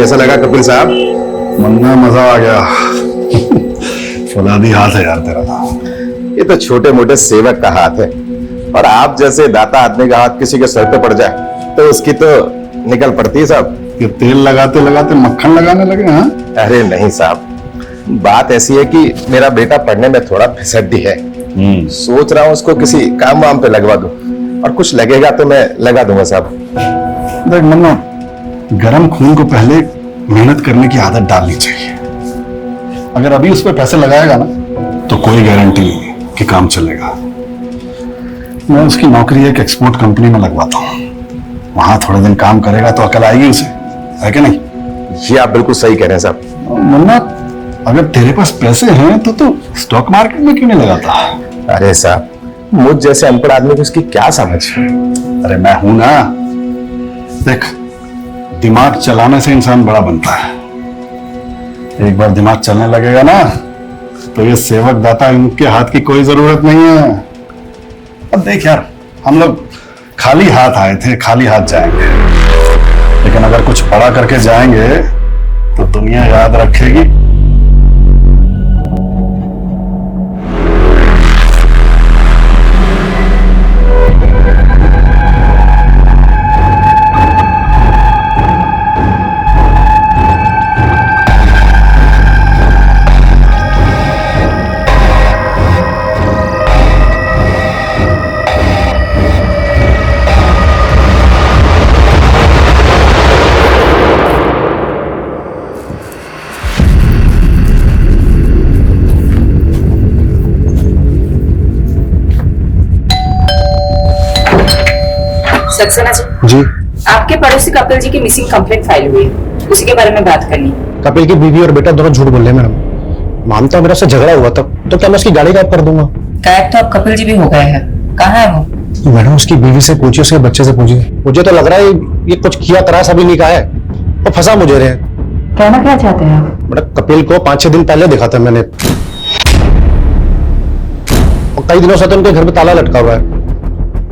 [SPEAKER 5] कैसा लगा कपिल साहब?
[SPEAKER 9] मन्ना मजा आ गया। फौलादी हाथ है यार तेरा।
[SPEAKER 5] ये तो छोटे मोटे सेवक का हाथ है, और आप जैसे दाता आदमी का हाथ किसी के सर पे पड़ जाए तो उसकी तो निकल पड़ती है साहब।
[SPEAKER 9] कि तेल लगाते लगाते मक्खन लगाने लगे हैं?
[SPEAKER 5] अरे नहीं साहब, बात ऐसी है कि मेरा बेटा पढ़ने में थोड़ा फिसड्डी है। सोच रहा हूँ उसको किसी काम वाम पे लगवा दूं, और कुछ लगेगा तो मैं लगा दूंगा साहब।
[SPEAKER 9] देख मन्ना, गरम खून को पहले मेहनत करने की आदत डालनी चाहिए। अगर अभी उस पर पैसे लगाएगा ना तो कोई गारंटी नहीं कि काम चलेगा। मैं उसकी नौकरी एक एक्सपोर्ट कंपनी में लगवाता हूँ, वहां थोड़े दिन काम करेगा तो अकल आएगी उसे, है कि नहीं?
[SPEAKER 5] ये आप बिल्कुल सही कह रहे हैं साहब।
[SPEAKER 9] मन्ना, अगर तेरे पास पैसे हैं तो तू स्टॉक मार्केट में क्यों नहीं लगाता?
[SPEAKER 5] अरे साहब, मुझ जैसे अनपढ़ आदमी को इसकी क्या समझ?
[SPEAKER 9] अरे मैं हूं ना। देख, दिमाग चलाने से इंसान बड़ा बनता है। एक बार दिमाग चलने लगेगा ना तो ये सेवक दाता इनके हाथ की कोई जरूरत नहीं है। अब देख यार, हम लोग खाली हाथ आए थे, खाली हाथ जाएंगे, लेकिन अगर कुछ बड़ा करके जाएंगे तो दुनिया याद रखेगी।
[SPEAKER 11] सक्सेना
[SPEAKER 10] जी,
[SPEAKER 11] आपके पड़ोसी कपिल जी की मिसिंग कंप्लेंट फाइल हुई है, उसी के बारे में बात करनी।
[SPEAKER 10] कपिल की बीवी और बेटा दोनों झूठ बोल रहे हैं मैडम। मानता हूँ मेरा उससे झगड़ा हुआ था, तो क्या मैं उसकी गाड़ी गायब कर दूंगा?
[SPEAKER 11] गायब तो अब कपिल जी भी हो गए हैं, कहाँ है वो?
[SPEAKER 10] मैडम उसकी बीवी से पूछिए, उसके बच्चे से पूछिए। मुझे तो लग रहा है ये कुछ किया तरास अभी नहीं कहा है, वो फंसा मुझे रहे।
[SPEAKER 11] कहना क्या चाहते हैं आप?
[SPEAKER 10] मैडम कपिल को 5-6 दिन पहले देखा था मैंने, और कई दिनों से तो उनके घर में ताला लटका हुआ है।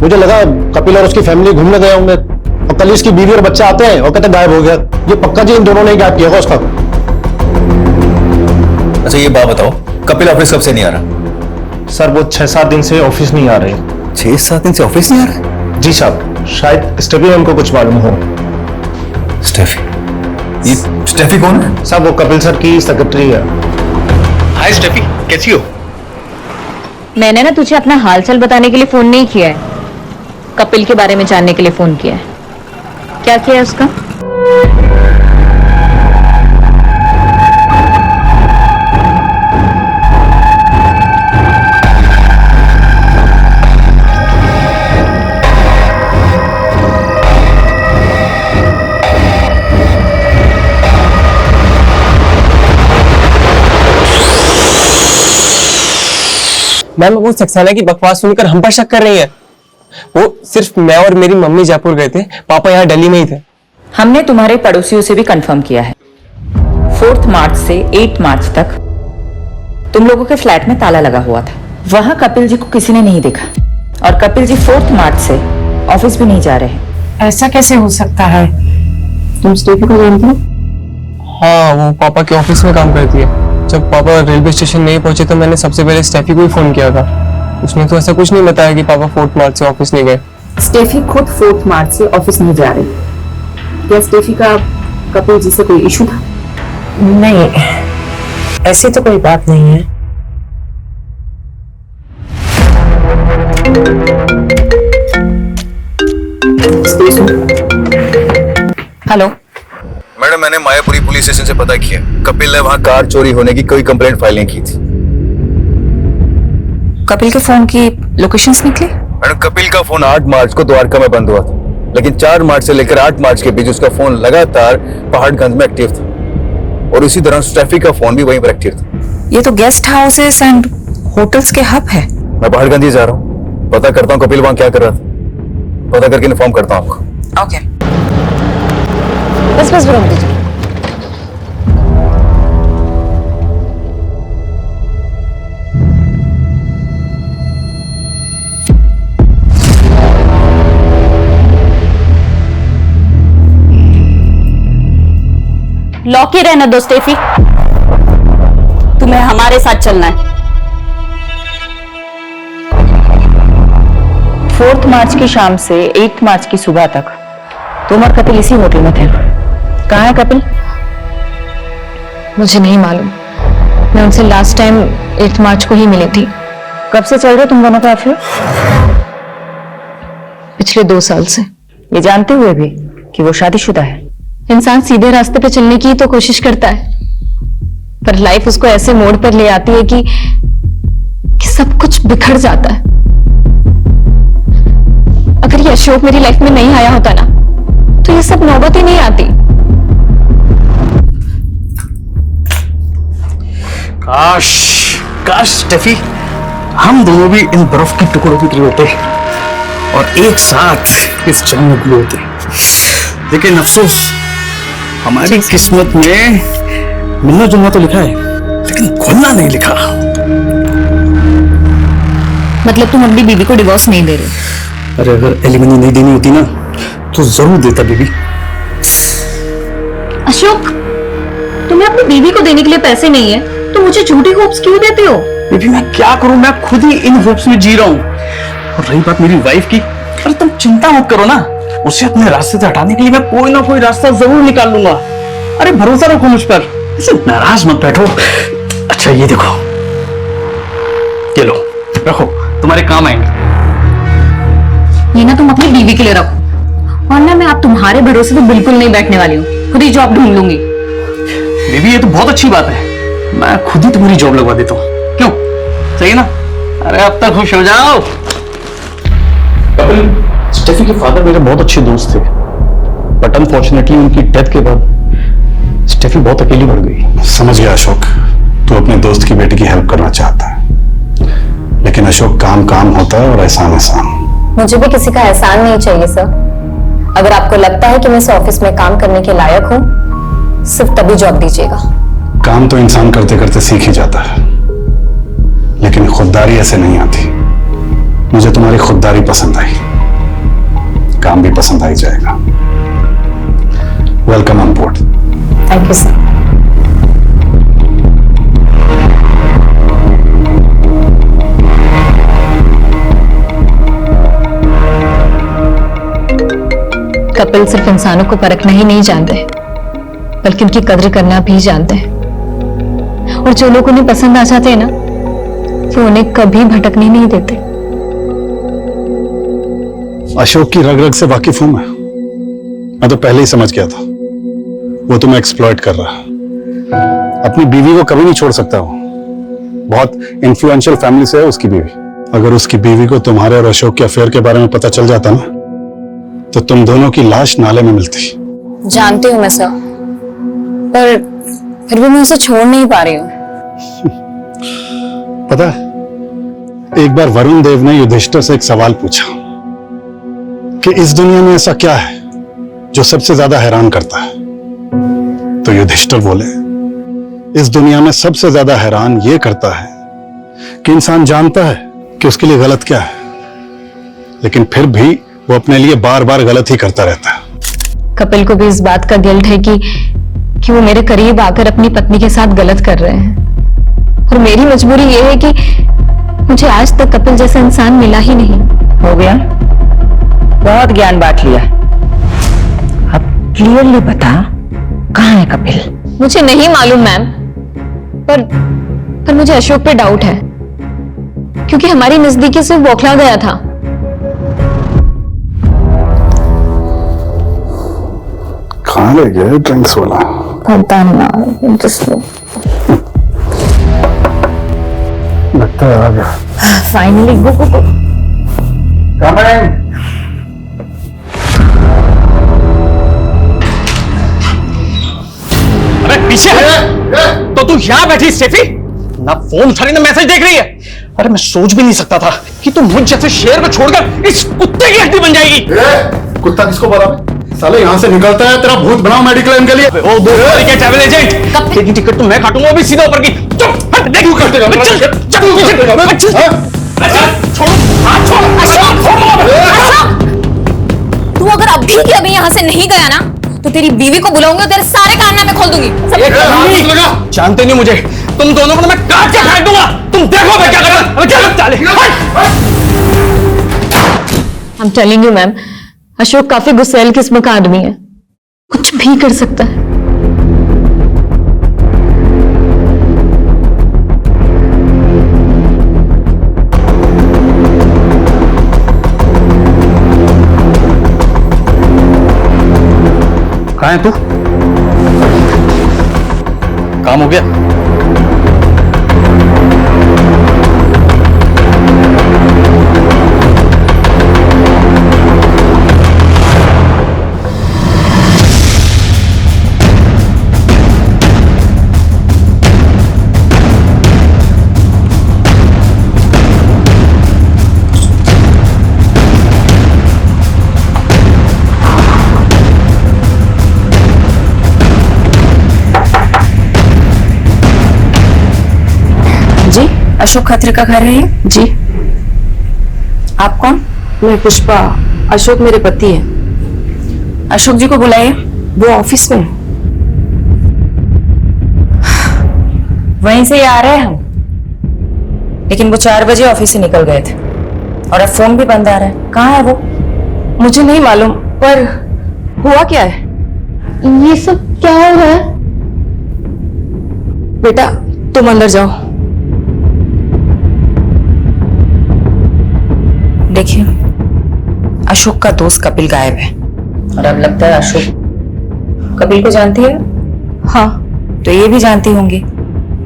[SPEAKER 10] मुझे लगा कपिल और उसकी फैमिली घूमने गए होंगे, और कल इसकी बीवी और बच्चा आते हैं और कहते गायब हो गया। ये पक्का जी इन दोनों ने ही गायब किया होगा उसका।
[SPEAKER 16] अच्छा ये बात बताओ, कपिल ऑफिस कब से नहीं आ रहा?
[SPEAKER 2] सर वो 6-7 दिन से ऑफिस नहीं आ रहे।
[SPEAKER 16] 6-7 दिन से ऑफिस नहीं आ रहा?
[SPEAKER 2] जी साहब, शायद स्टेफी मैम को कुछ मालूम हो।
[SPEAKER 16] स्टेफी? ये स्टेफी कौन है?
[SPEAKER 2] साहब वो कपिल सर की सेक्रेटरी है।
[SPEAKER 16] हाय स्टेफी, कैसी हो?
[SPEAKER 3] मैंने ना तुझे अपना हालचाल बताने के लिए फोन नहीं किया है, कपिल के बारे में जानने के लिए फोन किया है। क्या किया है उसका?
[SPEAKER 15] मैम वो सक्सेना की बकवास सुनकर हम पर शक कर रही है। वो सिर्फ मैं और मेरी मम्मी जयपुर गए थे, पापा यहाँ दिल्ली में ही थे।
[SPEAKER 11] हमने तुम्हारे पड़ोसियों से भी कंफर्म किया है, 4 मार्च से 8 मार्च तक तुम लोगों के फ्लैट में ताला लगा हुआ था। वहां कपिल जी को किसी ने नहीं देखा, और कपिल जी 4 मार्च से ऑफिस भी नहीं जा रहे हैं।
[SPEAKER 17] ऐसा कैसे हो सकता है?
[SPEAKER 11] तुम स्टेफी को जानती हो?
[SPEAKER 15] हाँ, वो पापा के ऑफिस में काम करती है। जब पापा रेलवे स्टेशन नहीं पहुंचे तो मैंने सबसे पहले स्टेफी को ही फोन किया था। उसने तो ऐसा कुछ नहीं बताया कि पापा 4 मार्च से ऑफिस नहीं गए।
[SPEAKER 11] स्टेफी खुद 4 मार्च से ऑफिस नहीं जा रही। क्या स्टेफी का कपिल जी से कोई इशू था?
[SPEAKER 17] नहीं, ऐसी तो कोई बात नहीं है।
[SPEAKER 11] हेलो
[SPEAKER 16] मैडम, मैंने मायापुरी पुलिस स्टेशन से पता किया, कपिल ने वहां कार चोरी होने की कोई कंप्लेंट फाइल नहीं की थी।
[SPEAKER 11] कपिल के फोन की लोकेशंस निकली?
[SPEAKER 16] मैडम कपिल का फोन 8 मार्च को द्वारका में बंद हुआ था, लेकिन 4 मार्च से लेकर 8 मार्च के बीच उसका फोन लगातार पहाड़गंज में एक्टिव था, और इसी तरह स्टेफी का फोन भी वहीं पर एक्टिव था।
[SPEAKER 11] ये तो गेस्ट हाउसेस एंड होटल्स के हब है।
[SPEAKER 16] मैं पहाड़गंज ही जा रहा हूँ, पता करता हूँ कपिल वहां क्या कर रहा था, पता करके इन्फॉर्म करता हूँ आपको।
[SPEAKER 11] ओके।
[SPEAKER 3] बस बस दीजिए।
[SPEAKER 4] लौकी रहने दो स्टेफी, तुम्हें हमारे साथ चलना है।
[SPEAKER 11] 4 मार्च की शाम से 8 मार्च की सुबह तक तुम और कपिल इसी होटल में थे। कहाँ है कपिल?
[SPEAKER 3] मुझे नहीं मालूम, मैं उनसे लास्ट टाइम 8 मार्च को ही मिली थी।
[SPEAKER 11] कब से चल रहे तुम दोनों का अफेयर?
[SPEAKER 3] पिछले 2 साल से।
[SPEAKER 11] ये जानते हुए भी कि वो शादीशुदा है।
[SPEAKER 3] इंसान सीधे रास्ते पे चलने की तो कोशिश करता है, पर लाइफ उसको ऐसे मोड़ पर ले आती है कि सब कुछ बिखर जाता है। अगर ये अशोक मेरी लाइफ में नहीं आया होता ना, तो ये सब नौबत ही नहीं आती।
[SPEAKER 10] काश काश स्टेफी, हम दोनों भी इन बर्फ के टुकड़ों की तरह होते और एक साथ इस जंग में घुले होते। लेकिन अफसोस, हमारी किस्मत में मिलना जुलना तो लिखा है, लेकिन घुलना नहीं लिखा।
[SPEAKER 3] मतलब तुम अपनी बीवी को डिवोर्स नहीं दे रहे?
[SPEAKER 10] अरे अगर एलिमनी नहीं देनी होती ना, तो जरूर देता बीबी।
[SPEAKER 3] अशोक, तुम्हें अपनी बीवी को देने के लिए पैसे नहीं है, तो मुझे झूठी होप्स क्यों देते हो?
[SPEAKER 10] बीबी मैं क्या करूं, मैं खुद ही इन होप्स में जी रहा हूं। और रही बात मेरी वाइफ की, अरे तुम चिंता मत करो ना, उसे अपने रास्ते से हटाने के लिए मैं कोई ना कोई रास्ता जरूर निकाल लूंगा। अरे भरोसा रखो मुझ पर, ऐसे नाराज मत बैठो। अच्छा ये देखो, ये लो रखो, तुम्हारे काम आएंगे।
[SPEAKER 3] ये ना तुम अपनी बीवी के लिए रखो, वरना मैं आप तुम्हारे भरोसे तो बिल्कुल नहीं बैठने वाली हूँ। खुद ही जॉब ढूंढ लूंगी।
[SPEAKER 10] बीबी ये तो बहुत अच्छी बात है, मैं खुद ही तुम्हारी जॉब लगवा देता हूँ। क्यों, सही ना? अरे अब तक खुश हो जाओ। कपिल, स्टेफी के फादर मेरे बहुत अच्छे दोस्त थे, बट अनफॉर्चुनेटली उनकी डेथ के बाद स्टेफी बहुत अकेली पड़ गई।
[SPEAKER 14] समझ गया अशोक, तू अपने दोस्त की बेटी की हेल्प करना चाहता है, लेकिन अशोक काम काम होता है और एहसान एहसान।
[SPEAKER 3] मुझे भी किसी का एहसान नहीं चाहिए सर। अगर आपको लगता है कि मैं इस ऑफिस में काम करने के लायक हूँ, सिर्फ तभी जॉब दीजिएगा।
[SPEAKER 14] काम तो इंसान करते करते सीख ही जाता है, लेकिन खुददारी ऐसे नहीं आती। मुझे तुम्हारी खुददारी पसंद आई, काम भी पसंद आई जाएगा। Welcome on board.
[SPEAKER 3] Thank you sir. Kapil सिर्फ इंसानों को परखना ही नहीं जानते, बल्कि उनकी कद्र करना भी जानते हैं। और जो लोग उन्हें पसंद आ जाते हैं ना, वो उन्हें कभी भटकने नहीं देते।
[SPEAKER 14] अशोक की रग रग से वाकिफ हूं मैं तो पहले ही समझ गया था वो तुम्हें एक्सप्लॉइट कर रहा है। अपनी बीवी को कभी नहीं छोड़ सकता वो, बहुत इन्फ्लुएंशियल फैमिली से है उसकी बीवी। अगर उसकी बीवी को तुम्हारे और अशोक के अफेयर के बारे में पता चल जाता ना, तो तुम दोनों की लाश नाले में मिलती।
[SPEAKER 3] जानती हूँ मैं सर, पर फिर भी मैं उसे छोड़ नहीं पा रही हूँ।
[SPEAKER 14] पता है, एक बार वरुण देव ने युधिष्ठिर से एक सवाल पूछा कि इस दुनिया में ऐसा क्या है जो सबसे ज्यादा हैरान करता है। तो युधिष्ठिर बोले, इस दुनिया में सबसे ज्यादा हैरान यह करता है कि इंसान जानता है कि उसके लिए गलत क्या है, लेकिन फिर भी वो अपने लिए बार बार गलत ही करता रहता है।
[SPEAKER 3] कपिल को भी इस बात का गिल्ट है कि वो मेरे करीब आकर अपनी पत्नी के साथ गलत कर रहे हैं, और मेरी मजबूरी ये है कि मुझे आज तक कपिल जैसा इंसान मिला ही नहीं।
[SPEAKER 11] हो गया, बहुत ज्ञान बांट लिया। अब क्लियरली बता, कहाँ है कपिल?
[SPEAKER 3] मुझे नहीं मालूम मैम, पर मुझे अशोक पे डाउट है, क्योंकि हमारी नजदीकी से बौखला गया था।
[SPEAKER 14] कहाँ ले गए ड्रिंक्स वाला?
[SPEAKER 3] पता नहीं,
[SPEAKER 14] लगता है आ गया।
[SPEAKER 3] फाइनली गो गो गो।
[SPEAKER 10] अरे पीछे तो तू यहाँ बैठी स्टेफी, ना फोन उठा रही ना मैसेज देख रही है। अरे मैं सोच भी नहीं सकता था कि तू मुझ जैसे शेर को छोड़कर इस कुत्ते की हड्डी बन जाएगी।
[SPEAKER 14] कुत्ता किसको बोला? साले यहाँ से निकलता है, तेरा भूत बनाओ मेडिक्लेम के लिए।
[SPEAKER 10] ओ दो के ट्रैवल एजेंट, कब की टिकट तो मैं काटूंगा, भी सीधा ऊपर की। चुप हट, देख तू काटेगा। छोड़ो, हाथ छोड़।
[SPEAKER 4] तू अगर अभी के अभी यहाँ से नहीं गया ना,
[SPEAKER 11] तो तेरी बीवी को बुलाऊंगी और तेरे सारे कारनामे खोल दूंगी।
[SPEAKER 10] जानते नहीं मुझे, तुम दोनों को मैं काट के फेंक दूंगा। तुम देखो मैं क्या करूंगा।
[SPEAKER 4] I am telling you ma'am, Ashok काफी गुस्सैल किस्म का आदमी है, कुछ भी कर सकता है।
[SPEAKER 10] कहाँ है तू? काम हो गया?
[SPEAKER 11] जी, अशोक खत्री का घर है ये?
[SPEAKER 1] जी।
[SPEAKER 11] आप कौन?
[SPEAKER 1] मैं पुष्पा, अशोक मेरे पति हैं।
[SPEAKER 11] अशोक जी को बुलाइए।
[SPEAKER 1] वो ऑफिस में।
[SPEAKER 11] वहीं से ही आ रहे हैं हम, लेकिन वो 4 बजे ऑफिस से निकल गए थे और अब फोन भी बंद आ रहा है। कहाँ है वो?
[SPEAKER 1] मुझे नहीं मालूम, पर हुआ क्या है?
[SPEAKER 4] ये सब क्या हो रहा है?
[SPEAKER 1] बेटा तुम अंदर जाओ।
[SPEAKER 11] देखिए, अशोक का दोस्त कपिल गायब है और अब लगता है अशोक कपिल को जानती है।
[SPEAKER 1] हाँ,
[SPEAKER 11] तो ये भी जानती होंगी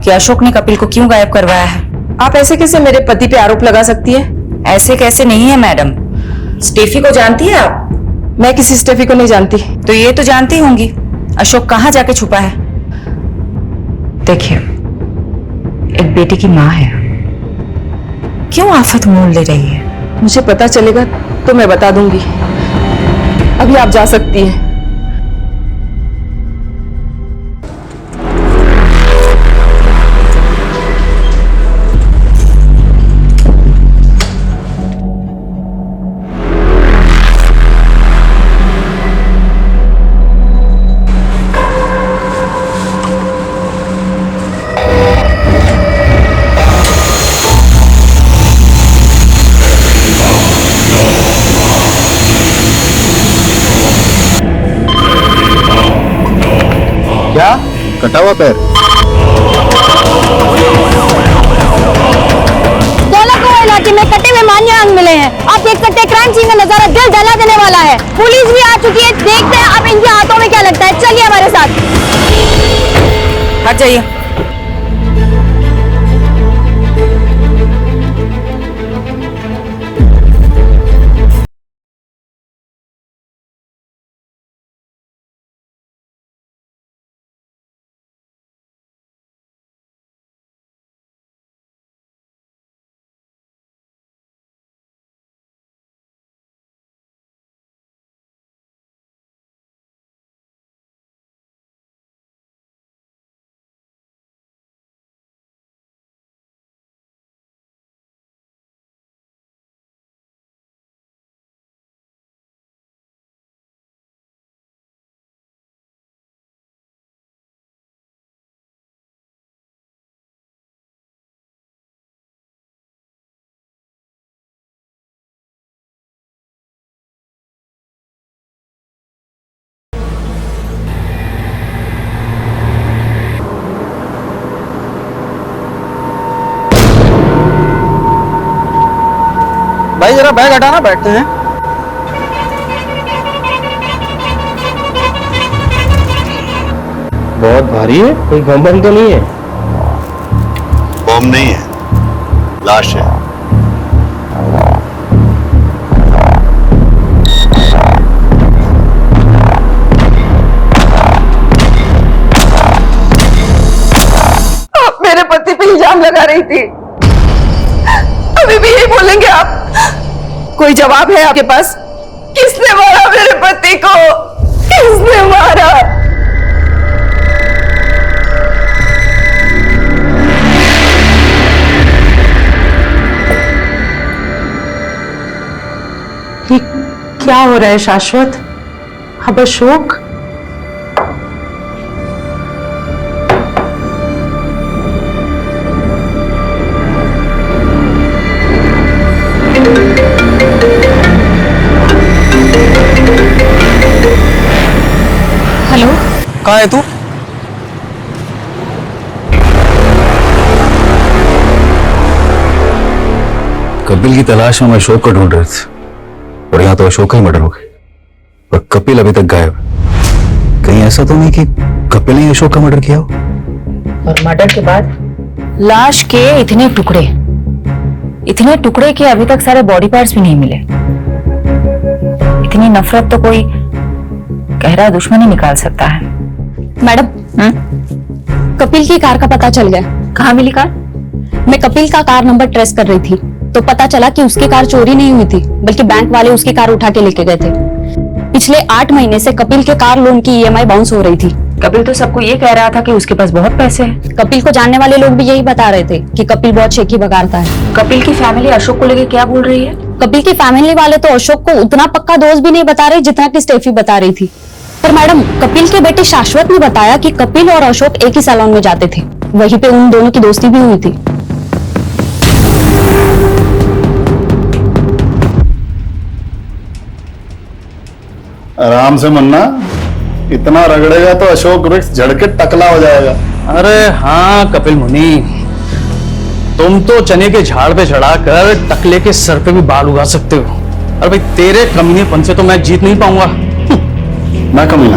[SPEAKER 11] कि अशोक ने कपिल को क्यों गायब करवाया है।
[SPEAKER 1] आप ऐसे कैसे मेरे पति पे आरोप लगा सकती है?
[SPEAKER 11] ऐसे कैसे नहीं है मैडम, स्टेफी को जानती है आप?
[SPEAKER 1] मैं किसी स्टेफी को नहीं जानती।
[SPEAKER 11] तो ये तो जानती होंगी अशोक कहाँ जाके छुपा है। देखिए, एक बेटी की माँ है, क्यों आफत मोल ले रही है?
[SPEAKER 1] मुझे पता चलेगा तो मैं बता दूंगी। अभी आप जा सकती हैं।
[SPEAKER 16] क्या कटा हुआ पैर?
[SPEAKER 4] दौलतपुर इलाके में कटे हुए मान्य अंग मिले हैं। आप देख सकते हैं क्राइम सीन का नजारा दिल दहला देने वाला है। पुलिस भी आ चुकी है, देखते हैं अब इनके हाथों में क्या लगता है। चलिए हमारे साथ।
[SPEAKER 11] हट जाइए।
[SPEAKER 15] भाई जरा बैग हटाना, बैठते हैं।
[SPEAKER 2] बहुत भारी है, कोई बम तो नहीं है?
[SPEAKER 14] बम नहीं है, लाश है।
[SPEAKER 1] आप मेरे पति पे इल्जाम लगा रही थी, अभी भी यही बोलेंगे आप? कोई जवाब है आपके पास? किसने मारा मेरे पति को? किसने मारा?
[SPEAKER 17] ये क्या हो रहा है शाश्वत? अब अशोक
[SPEAKER 15] कहाँ है तू?
[SPEAKER 16] कपिल की तलाश में हम अशोक को ढूंढ रहे थे और यहाँ तो अशोक का ही मर्डर हो गया और कपिल अभी तक गायब है। कहीं ऐसा तो नहीं कि कपिल ने अशोक का मर्डर किया हो?
[SPEAKER 11] और मर्डर के बाद लाश के इतने टुकड़े के अभी तक सारे बॉडी पार्ट्स भी नहीं मिले। इतनी नफरत तो कोई गहरा दुश्मन ही निकाल सकता है।
[SPEAKER 3] मैडम, कपिल की कार का पता चल गया।
[SPEAKER 11] कहाँ मिली कार?
[SPEAKER 3] मैं कपिल का कार नंबर ट्रेस कर रही थी तो पता चला कि उसकी कार चोरी नहीं हुई थी, बल्कि बैंक वाले उसकी कार उठा के लेके गए थे। पिछले 8 महीने से कपिल के कार लोन की EMI बाउंस हो रही थी।
[SPEAKER 11] कपिल तो सबको ये कह रहा था कि उसके पास बहुत पैसे हैं।
[SPEAKER 3] कपिल को जानने वाले लोग भी यही बता रहे थे कि कपिल बहुत शेखी बगाड़ता है।
[SPEAKER 11] कपिल की फैमिली अशोक को लेके क्या बोल रही है?
[SPEAKER 3] कपिल की फैमिली वाले तो अशोक को उतना पक्का दोस्त भी नहीं बता रहे जितना कि स्टेफी बता रही थी। पर मैडम, कपिल के बेटे शाश्वत ने बताया कि कपिल और अशोक एक ही सैलून में जाते थे, वहीं पे उन दोनों की दोस्ती भी हुई थी।
[SPEAKER 6] आराम से मन्ना, इतना रगड़ेगा तो अशोक वृक्ष झड़ के टकला हो जाएगा।
[SPEAKER 10] अरे हाँ कपिल मुनि, तुम तो चने के झाड़ पे चढ़ाकर टकले के सर पे भी बाल उगा सकते हो। अरे भाई, तेरे कमीनेपन से तो मैं जीत नहीं पाऊंगा।
[SPEAKER 6] मैं कमीना?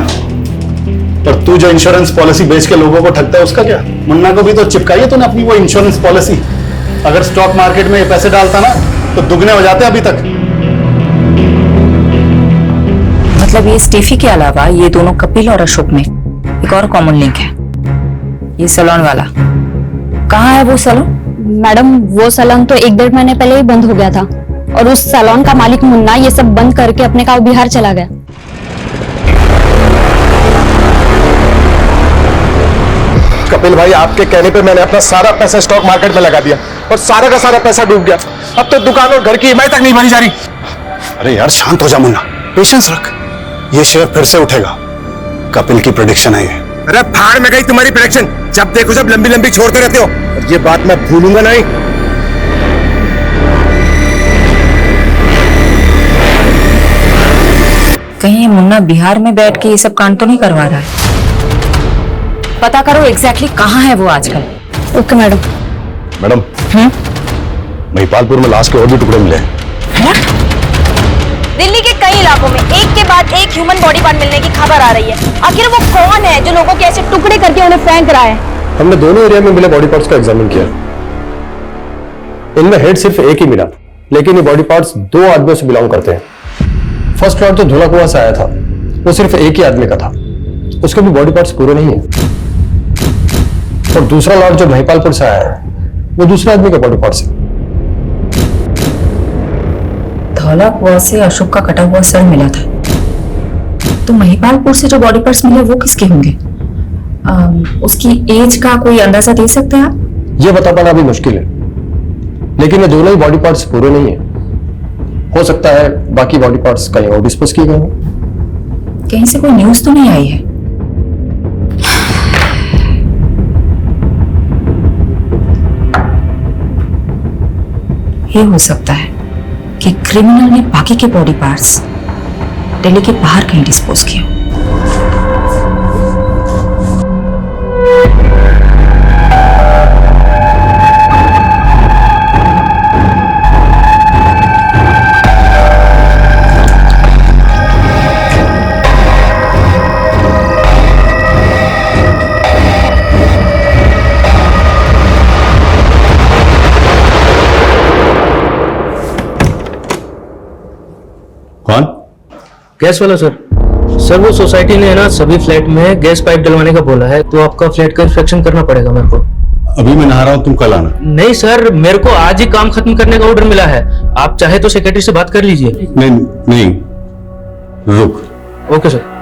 [SPEAKER 6] पर तू जो इंश्योरेंस पॉलिसी बेच के लोगों को ठगता है उसका क्या? मुन्ना को भी तो चिपकाई है तूने अपनी वो इंश्योरेंस पॉलिसी। अगर स्टॉक मार्केट में ये पैसे डालता ना तो दुगने हो जाते अभी तक।
[SPEAKER 11] मतलब ये स्टेफी के अलावा ये दोनों कपिल और अशोक में एक और कॉमन लिंक है, ये सैलून वाला। कहाँ है वो सैलून?
[SPEAKER 3] मैडम, वो सैलून तो 1-1.5 महीने पहले ही बंद हो गया था और उस सैलून का मालिक मुन्ना ये सब बंद करके अपने गांव बिहार चला गया।
[SPEAKER 6] कपिल भाई, आपके कहने पे मैंने अपना सारा पैसा स्टॉक मार्केट में लगा दिया और सारा का सारा पैसा डूब गया। अब तो दुकान और घर की EMI तक नहीं भरी जा रही। अरे यार शांत हो जा मुन्ना, पेशेंस रख, ये शेयर फिर से उठेगा। कपिल की प्रेडिक्शन है ये। अरे फाड़ में गई तुम्हारी प्रेडिक्शन, जब देखो जब लंबी लंबी छोड़ते रहते हो। और ये बात मैं भूलूंगा नहीं।
[SPEAKER 11] कहीं ये मुन्ना बिहार में बैठ के ये सब कांड तो नहीं करवा रहा है? पता करो एग्जैक्टली कहाँ है वो आजकल।
[SPEAKER 3] Okay madam.
[SPEAKER 6] मैडम, महिपालपुर में लाश के और भी टुकड़े मिले हैं।
[SPEAKER 4] दिल्ली के कई इलाकों में एक के बाद एक ह्यूमन बॉडी पार्ट मिलने की खबर आ रही है। आखिर वो कौन है जो लोगों के ऐसे टुकड़े करके उन्हें फेंक रहा है?
[SPEAKER 6] हमने दोनों एरिया में मिले बॉडी पार्ट्स का एग्जामिन किया। इनमें हेड सिर्फ एक ही मिला, लेकिन ये बॉडी पार्ट्स 2 आदमियों से बिलोंग करते हैं। फर्स्ट लॉट जो धुला कुआं से आया था वो सिर्फ एक ही आदमी का था, उसके भी बॉडी पार्ट्स पूरे नहीं है। और दूसरा लॉट जो महिपालपुर से आया है वो दूसरे आदमी का बॉडी पार्ट्स है।
[SPEAKER 11] धौला कुआं से अशोक का कटा हुआ सर मिला था, तो महिपालपुर से जो बॉडी पार्ट्स मिले वो किसके होंगे? उसकी एज का कोई अंदाजा दे सकते हैं आप?
[SPEAKER 6] ये बता पाना भी मुश्किल है, लेकिन ये दोनों ही बॉडी पार्ट्स पूरे नहीं है। हो सकता है बाकी बॉडी पार्ट्स कहीं और डिस्पोज किए गए हों।
[SPEAKER 11] कहीं से कोई न्यूज तो नहीं आई है? ये हो सकता है कि क्रिमिनल ने बाकी के बॉडी पार्ट्स दिल्ली के बाहर कहीं डिस्पोज किए।
[SPEAKER 6] कौन?
[SPEAKER 2] गैस वाला सर। सर वो सोसाइटी ने ना सभी फ्लैट में गैस पाइप डलवाने का बोला है, तो आपका फ्लैट का इंस्पेक्शन करना पड़ेगा मेरे को।
[SPEAKER 6] अभी मैं नहा रहा हूं, तुम कल आना।
[SPEAKER 2] नहीं सर, मेरे को आज ही काम खत्म करने का ऑर्डर मिला है। आप चाहे तो सेक्रेटरी से बात कर लीजिए।
[SPEAKER 6] नहीं, रुक।
[SPEAKER 2] Okay sir.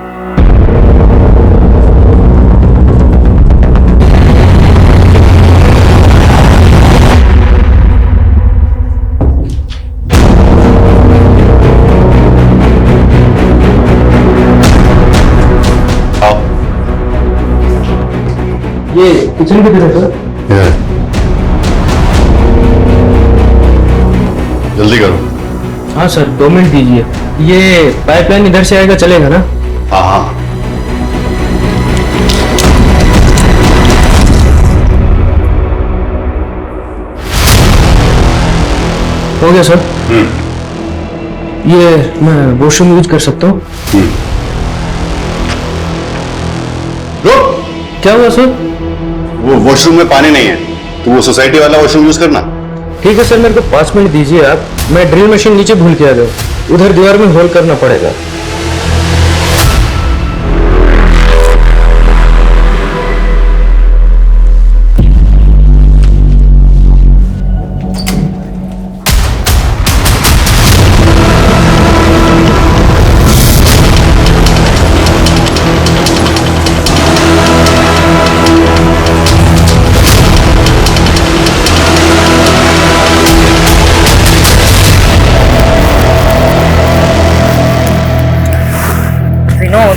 [SPEAKER 2] ये किचन की तरफ सर।
[SPEAKER 6] जल्दी करो।
[SPEAKER 2] हाँ सर, 2 मिनट दीजिए। ये पाइपलाइन इधर से आएगा, चलेगा ना?
[SPEAKER 6] हाँ।
[SPEAKER 2] हो गया सर। ये मैं वॉशरूम यूज कर सकता हूँ? क्या हुआ सर?
[SPEAKER 14] वो वॉशरूम में पानी नहीं है, तो वो सोसाइटी वाला वॉशरूम यूज करना।
[SPEAKER 2] ठीक है सर, मेरे को 5 मिनट दीजिए आप, मैं ड्रिल मशीन नीचे भूल के आ गया, उधर दीवार में होल करना पड़ेगा।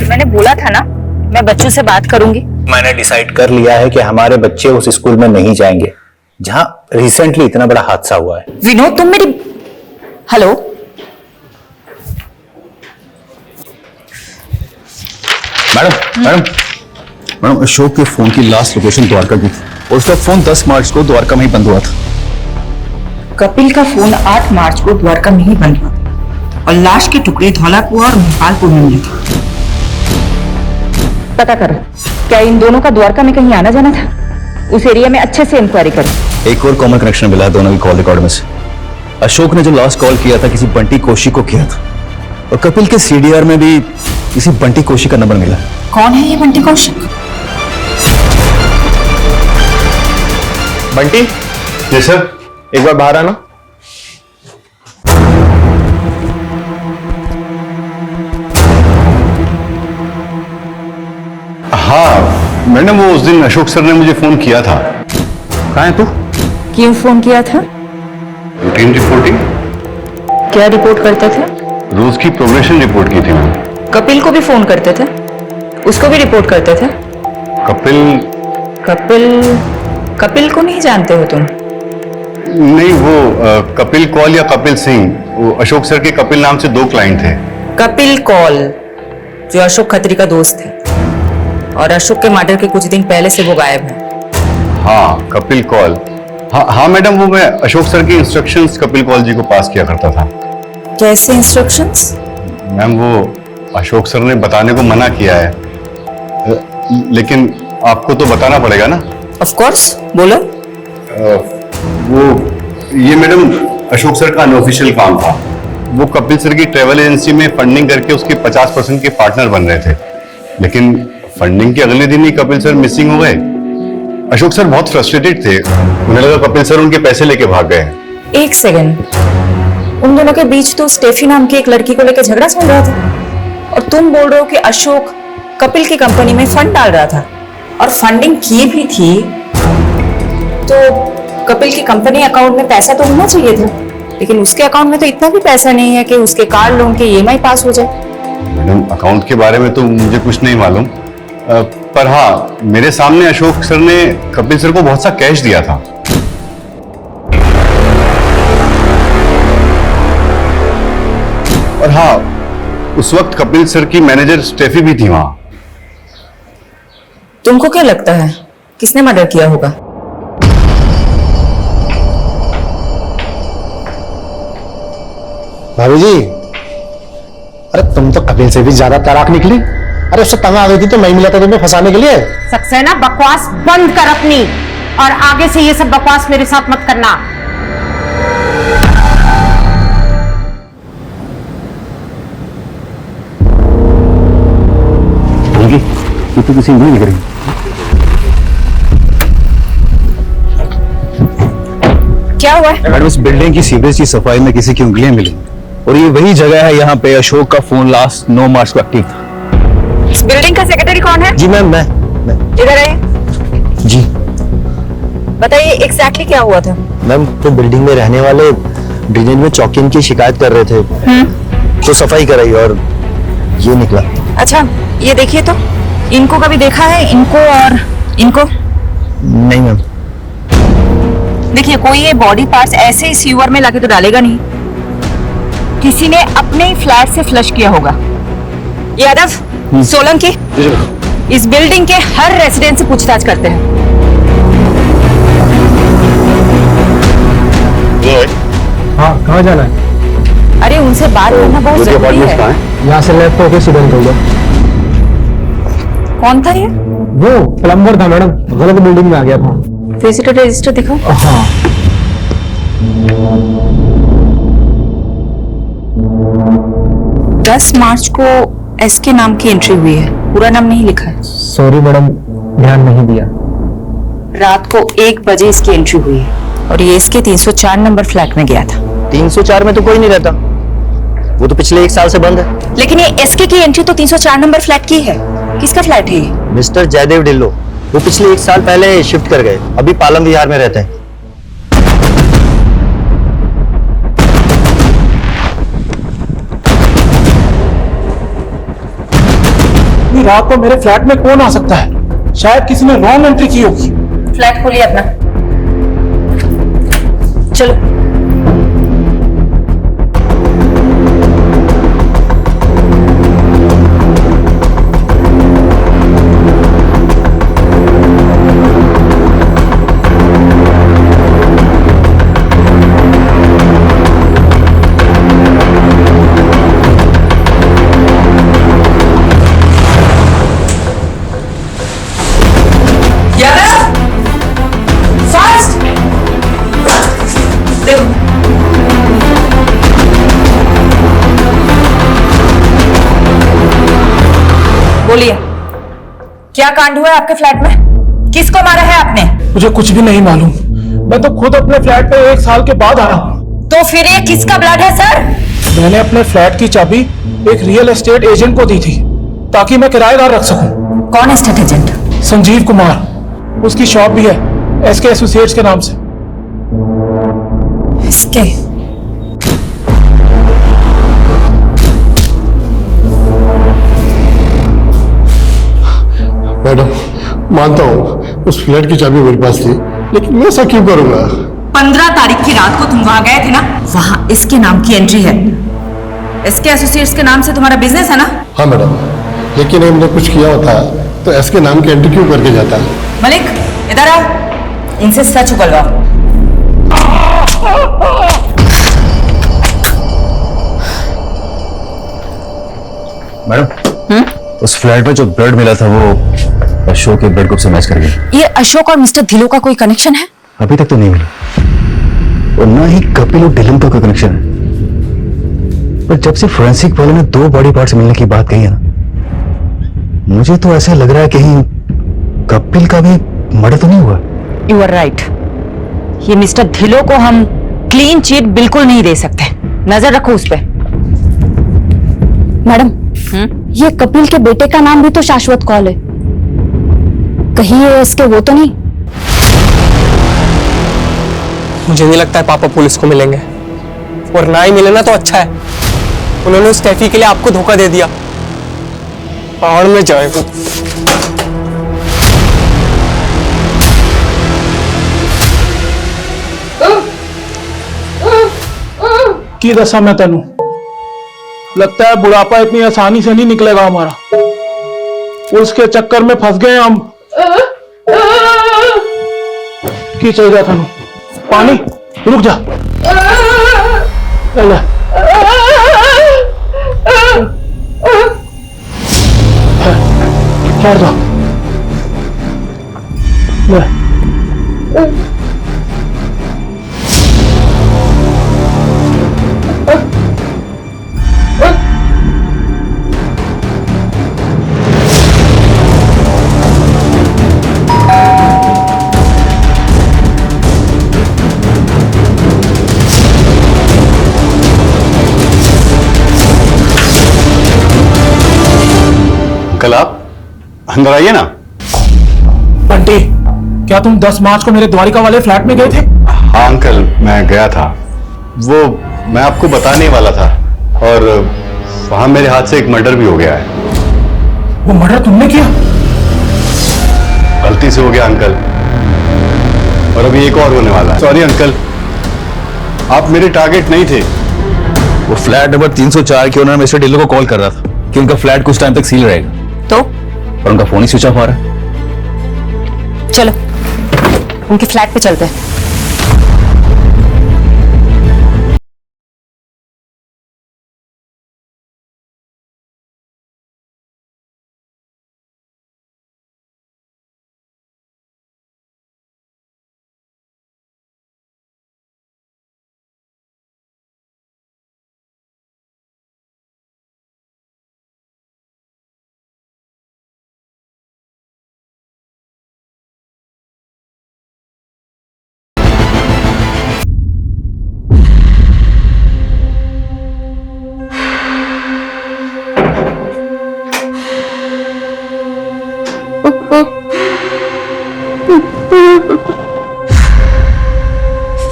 [SPEAKER 11] मैंने बोला था ना, मैं बच्चों से बात करूंगी।
[SPEAKER 16] मैंने डिसाइड कर लिया है कि हमारे बच्चे उस स्कूल में नहीं जाएंगे जहां रिसेंटली इतना बड़ा हादसा हुआ है।
[SPEAKER 11] विनोद, तुम मेरी हेलो,
[SPEAKER 16] मैडम अशोक के फोन की लास्ट लोकेशन द्वारका की थी और उसका फोन 10 मार्च को द्वारका में ही बंद हुआ था।
[SPEAKER 11] कपिल का फोन 8 मार्च को द्वारका में ही बंद हुआ था और लाश के टुकड़े धौलाकुआ और भोपालपुर में मिले थे। पता कर, क्या इन दोनों का द्वारका में कहीं आना जाना था? उस एरिया में अच्छे से इंक्वायरी करो।
[SPEAKER 16] एक और कॉमन कनेक्शन मिला है दोनों की कॉल रिकॉर्ड में से। अशोक ने जो लास्ट कॉल किया था किसी बंटी कोशी को किया था और कपिल के सीडीआर में भी किसी बंटी कोशी का नंबर मिला।
[SPEAKER 11] कौन है ये बंटी कौशिक?
[SPEAKER 2] बंटी?
[SPEAKER 14] जी सर।
[SPEAKER 2] एक बार बाहर आना।
[SPEAKER 14] हाँ मैडम, वो उस दिन अशोक सर ने मुझे फोन किया था।
[SPEAKER 16] कहाँ है तू?
[SPEAKER 11] क्यों फोन किया था?
[SPEAKER 14] Routine reporting.
[SPEAKER 11] क्या रिपोर्ट करते थे?
[SPEAKER 14] रोज की प्रोग्रेशन रिपोर्ट की थी मैम।
[SPEAKER 11] कपिल को भी फोन करते थे? उसको भी रिपोर्ट करते थे? कपिल को नहीं जानते हो तुम?
[SPEAKER 14] नहीं, वो कपिल कौल या कपिल सिंह, वो अशोक सर के कपिल नाम से 2 क्लाइंट थे।
[SPEAKER 11] कपिल कौल जो अशोक खत्री का दोस्त है और अशोक के मर्डर के कुछ दिन पहले से वो गायब है।
[SPEAKER 14] हाँ कपिल कौल। हाँ मैडम, वो मैं अशोक सर की इंस्ट्रक्शंस कपिल कौल जी को पास किया करता था।
[SPEAKER 11] कैसे इंस्ट्रक्शंस?
[SPEAKER 14] मैम वो अशोक सर ने बताने को मना किया है, लेकिन आपको तो बताना पड़ेगा ना।
[SPEAKER 11] ऑफ कोर्स, बोलो।
[SPEAKER 14] वो ये मैडम अशोक सर का अनऑफिशियल काम था। वो कपिल सर की ट्रेवल एजेंसी में फंडिंग करके उसके 50% के पार्टनर बन रहे थे, लेकिन फंडिंग के अगले दिन ही कपिल सर मिसिंग हो गए। अशोक सर बहुत फ्रस्ट्रेटेड थे, उन्हें लगा कपिल सर उनके पैसे लेके भाग गए।
[SPEAKER 11] एक सेकंड, उन दोनों के बीच तो स्टेफी नाम की एक लड़की को लेकर झगड़ा चल रहा था और तुम बोल रहे हो कि अशोक कपिल की कंपनी में फंड डाल रहा था और फंडिंग की भी थी, तो कपिल की कंपनी अकाउंट में पैसा तो होना चाहिए था, लेकिन उसके अकाउंट में तो इतना भी पैसा नहीं है कि उसके कार लोन के ईएमआई पास हो जाए।
[SPEAKER 14] मैडम अकाउंट के बारे में तो मुझे कुछ नहीं मालूम, पर हाँ मेरे सामने अशोक सर ने कपिल सर को बहुत सा कैश दिया था। और हाँ, उस वक्त कपिल सर की मैनेजर स्टेफी भी थी वहां।
[SPEAKER 11] तुमको क्या लगता है किसने मर्डर किया होगा?
[SPEAKER 10] भाभी जी, अरे तुम तो कपिल से भी ज्यादा तराक निकली। अरे उससे तंग आ गई थी तो मैं मिला था तुम्हें फंसाने के लिए।
[SPEAKER 17] सक्सेना, बकवास बंद कर अपनी, और आगे से ये सब बकवास मेरे साथ मत करना।
[SPEAKER 16] ये तो किसी नहीं करेगी।
[SPEAKER 11] क्या हुआ?
[SPEAKER 16] मैडम इस बिल्डिंग की सीवरेज की सफाई में किसी की उंगलियां मिली और ये वही जगह है यहाँ पे अशोक का फोन लास्ट 9 मार्च को एक्टिव था।
[SPEAKER 11] इस बिल्डिंग का सेक्रेटरी कौन है?
[SPEAKER 16] जी मैम, मैं
[SPEAKER 11] इधर आइए।
[SPEAKER 16] जी
[SPEAKER 11] बताइए एग्जैक्टली क्या हुआ था?
[SPEAKER 16] मैम, तो बिल्डिंग में रहने वाले ड्रेनेज में चौकिंग की शिकायत कर रहे थे, तो सफाई कराई और ये निकला।
[SPEAKER 11] अच्छा, ये देखिए तो, इनको कभी देखा है? इनको और इनको?
[SPEAKER 16] नहीं मैम।
[SPEAKER 11] देखिए, कोई ये बॉडी पार्ट्स ऐसे ही सीवर में लाके तो डालेगा नहीं, किसी ने अपने ही फ्लैट से फ्लश किया होगा। यादव, सोलंकी, इस बिल्डिंग के हर रेसिडेंट से पूछताछ करते हैं।
[SPEAKER 15] हाँ, कहाँ जाना है?
[SPEAKER 11] अरे उनसे बात करना बहुत जरूरी है।
[SPEAKER 15] यहाँ से लेफ्ट होके सीधा निकल जाओ।
[SPEAKER 11] कौन था ये?
[SPEAKER 15] वो प्लम्बर था मैडम, गलत बिल्डिंग में आ गया था।
[SPEAKER 11] विजिटर रजिस्टर दिखाओ।
[SPEAKER 15] हाँ।
[SPEAKER 11] 10 मार्च को एस के नाम की एंट्री हुई है, पूरा नाम नहीं लिखा है।
[SPEAKER 15] सॉरी मैडम, ध्यान नहीं दिया।
[SPEAKER 11] रात को 1 बजे इसकी एंट्री हुई है और ये इसके 304 नंबर फ्लैट में गया था।
[SPEAKER 2] 304 में तो कोई नहीं रहता, वो तो पिछले 1 साल से बंद है।
[SPEAKER 11] लेकिन ये एसके की एंट्री तो 304 नंबर फ्लैट की है। किसका फ्लैट है ये?
[SPEAKER 2] मिस्टर जयदेव ढिल्लो, वो पिछले 1 साल पहले शिफ्ट कर गए, अभी पालम विहार में रहते हैं।
[SPEAKER 15] रात को मेरे फ्लैट में कौन आ सकता है? शायद किसी ने रॉन्ग एंट्री की होगी।
[SPEAKER 11] फ्लैट खोलिए अपना, चलो। बोलिए, क्या कांड हुआ है आपके फ्लैट में? किसको मारा है आपने?
[SPEAKER 15] मुझे कुछ भी नहीं मालूम, मैं तो खुद अपने फ्लैट पे 1 साल के बाद आया हूँ।
[SPEAKER 11] तो फिर ये किसका ब्लड है सर?
[SPEAKER 15] मैंने अपने फ्लैट की चाबी एक रियल एस्टेट एजेंट को दी थी ताकि मैं किराएदार रख सकूं।
[SPEAKER 11] कौन एस्टेट एजेंट?
[SPEAKER 15] संजीव कुमार, उसकी शॉप भी है एसके एसोसिएट्स के नाम से।
[SPEAKER 11] एसके?
[SPEAKER 6] मैडम, मानता हूँ उस फ्लैट की चाबी मेरे पास थी, लेकिन मैं ऐसा क्यों करूंगा?
[SPEAKER 11] 15 तारीख की रात को तुम वहां गए थे ना? वहां इसके नाम की एंट्री है। एसके एसोसिएट्स के नाम से तुम्हारा बिजनेस है ना?
[SPEAKER 6] हाँ मैडम, लेकिन हमने कुछ किया होता तो एसके नाम की एंट्री क्यों करके जाता?
[SPEAKER 11] मलिक इधर आओ, इनसे सच उगलवाओ।
[SPEAKER 16] मैडम, उस फ्लैट में जो ब्लड मिला था वो अशोक के ब्लड ग्रुप से मैच कर गया।
[SPEAKER 11] ये अशोक और मिस्टर धिलो का कोई कनेक्शन है?
[SPEAKER 16] अभी तक तो नहीं मिला, और ना ही कपिल और डिलम का कोई कनेक्शन है। पर जब से फोरेंसिक वालों ने 2 बॉडी पार्ट्स मिलने की बात कही है ना, मुझे तो ऐसा लग रहा है कहीं कपिल का भी मर्डर तो नहीं हुआ।
[SPEAKER 11] यू आर राइट, ये मिस्टर धिलो को हम क्लीन चिट बिल्कुल नहीं दे सकते। नजर रखो उस पर।
[SPEAKER 3] मैडम, ये कपिल के बेटे का नाम भी तो शाश्वत कौल है, कहीं ये इसके वो तो नहीं?
[SPEAKER 15] मुझे नहीं लगता है पापा पुलिस को मिलेंगे, और ना ही मिले ना तो अच्छा है। उन्होंने उस कैफी के लिए आपको धोखा दे दिया। पहाड़ में जाए वो। की दसा मैं तेनू, लगता है बुढ़ापा इतनी आसानी से नहीं निकलेगा हमारा। उसके चक्कर में फंस गए हम। की चाहिए तेनू? पानी? रुक जा। ले। छोड़ दो। ले।
[SPEAKER 14] कल आप अंदर आइए ना।
[SPEAKER 15] बंटी, क्या तुम 10 मार्च को मेरे द्वारिका वाले फ्लैट में गए थे?
[SPEAKER 14] हाँ अंकल, मैं गया था। वो मैं आपको बताने वाला था, और वहां मेरे हाथ से एक मर्डर भी हो गया है।
[SPEAKER 15] वो मर्डर तुमने किया?
[SPEAKER 14] गलती से हो गया अंकल, और अभी एक और होने वाला है। सॉरी अंकल, आप मेरे टारगेट नहीं थे।
[SPEAKER 16] वो फ्लैट नंबर 304 के ओनर मिस्टर ढिल्लो को कॉल कर रहा था कि उनका फ्लैट कुछ टाइम तक सील रहेगा,
[SPEAKER 11] तो
[SPEAKER 16] और उनका फोन ही स्विच ऑफ आ रहा है।
[SPEAKER 11] चलो उनके फ्लैट पे चलते हैं।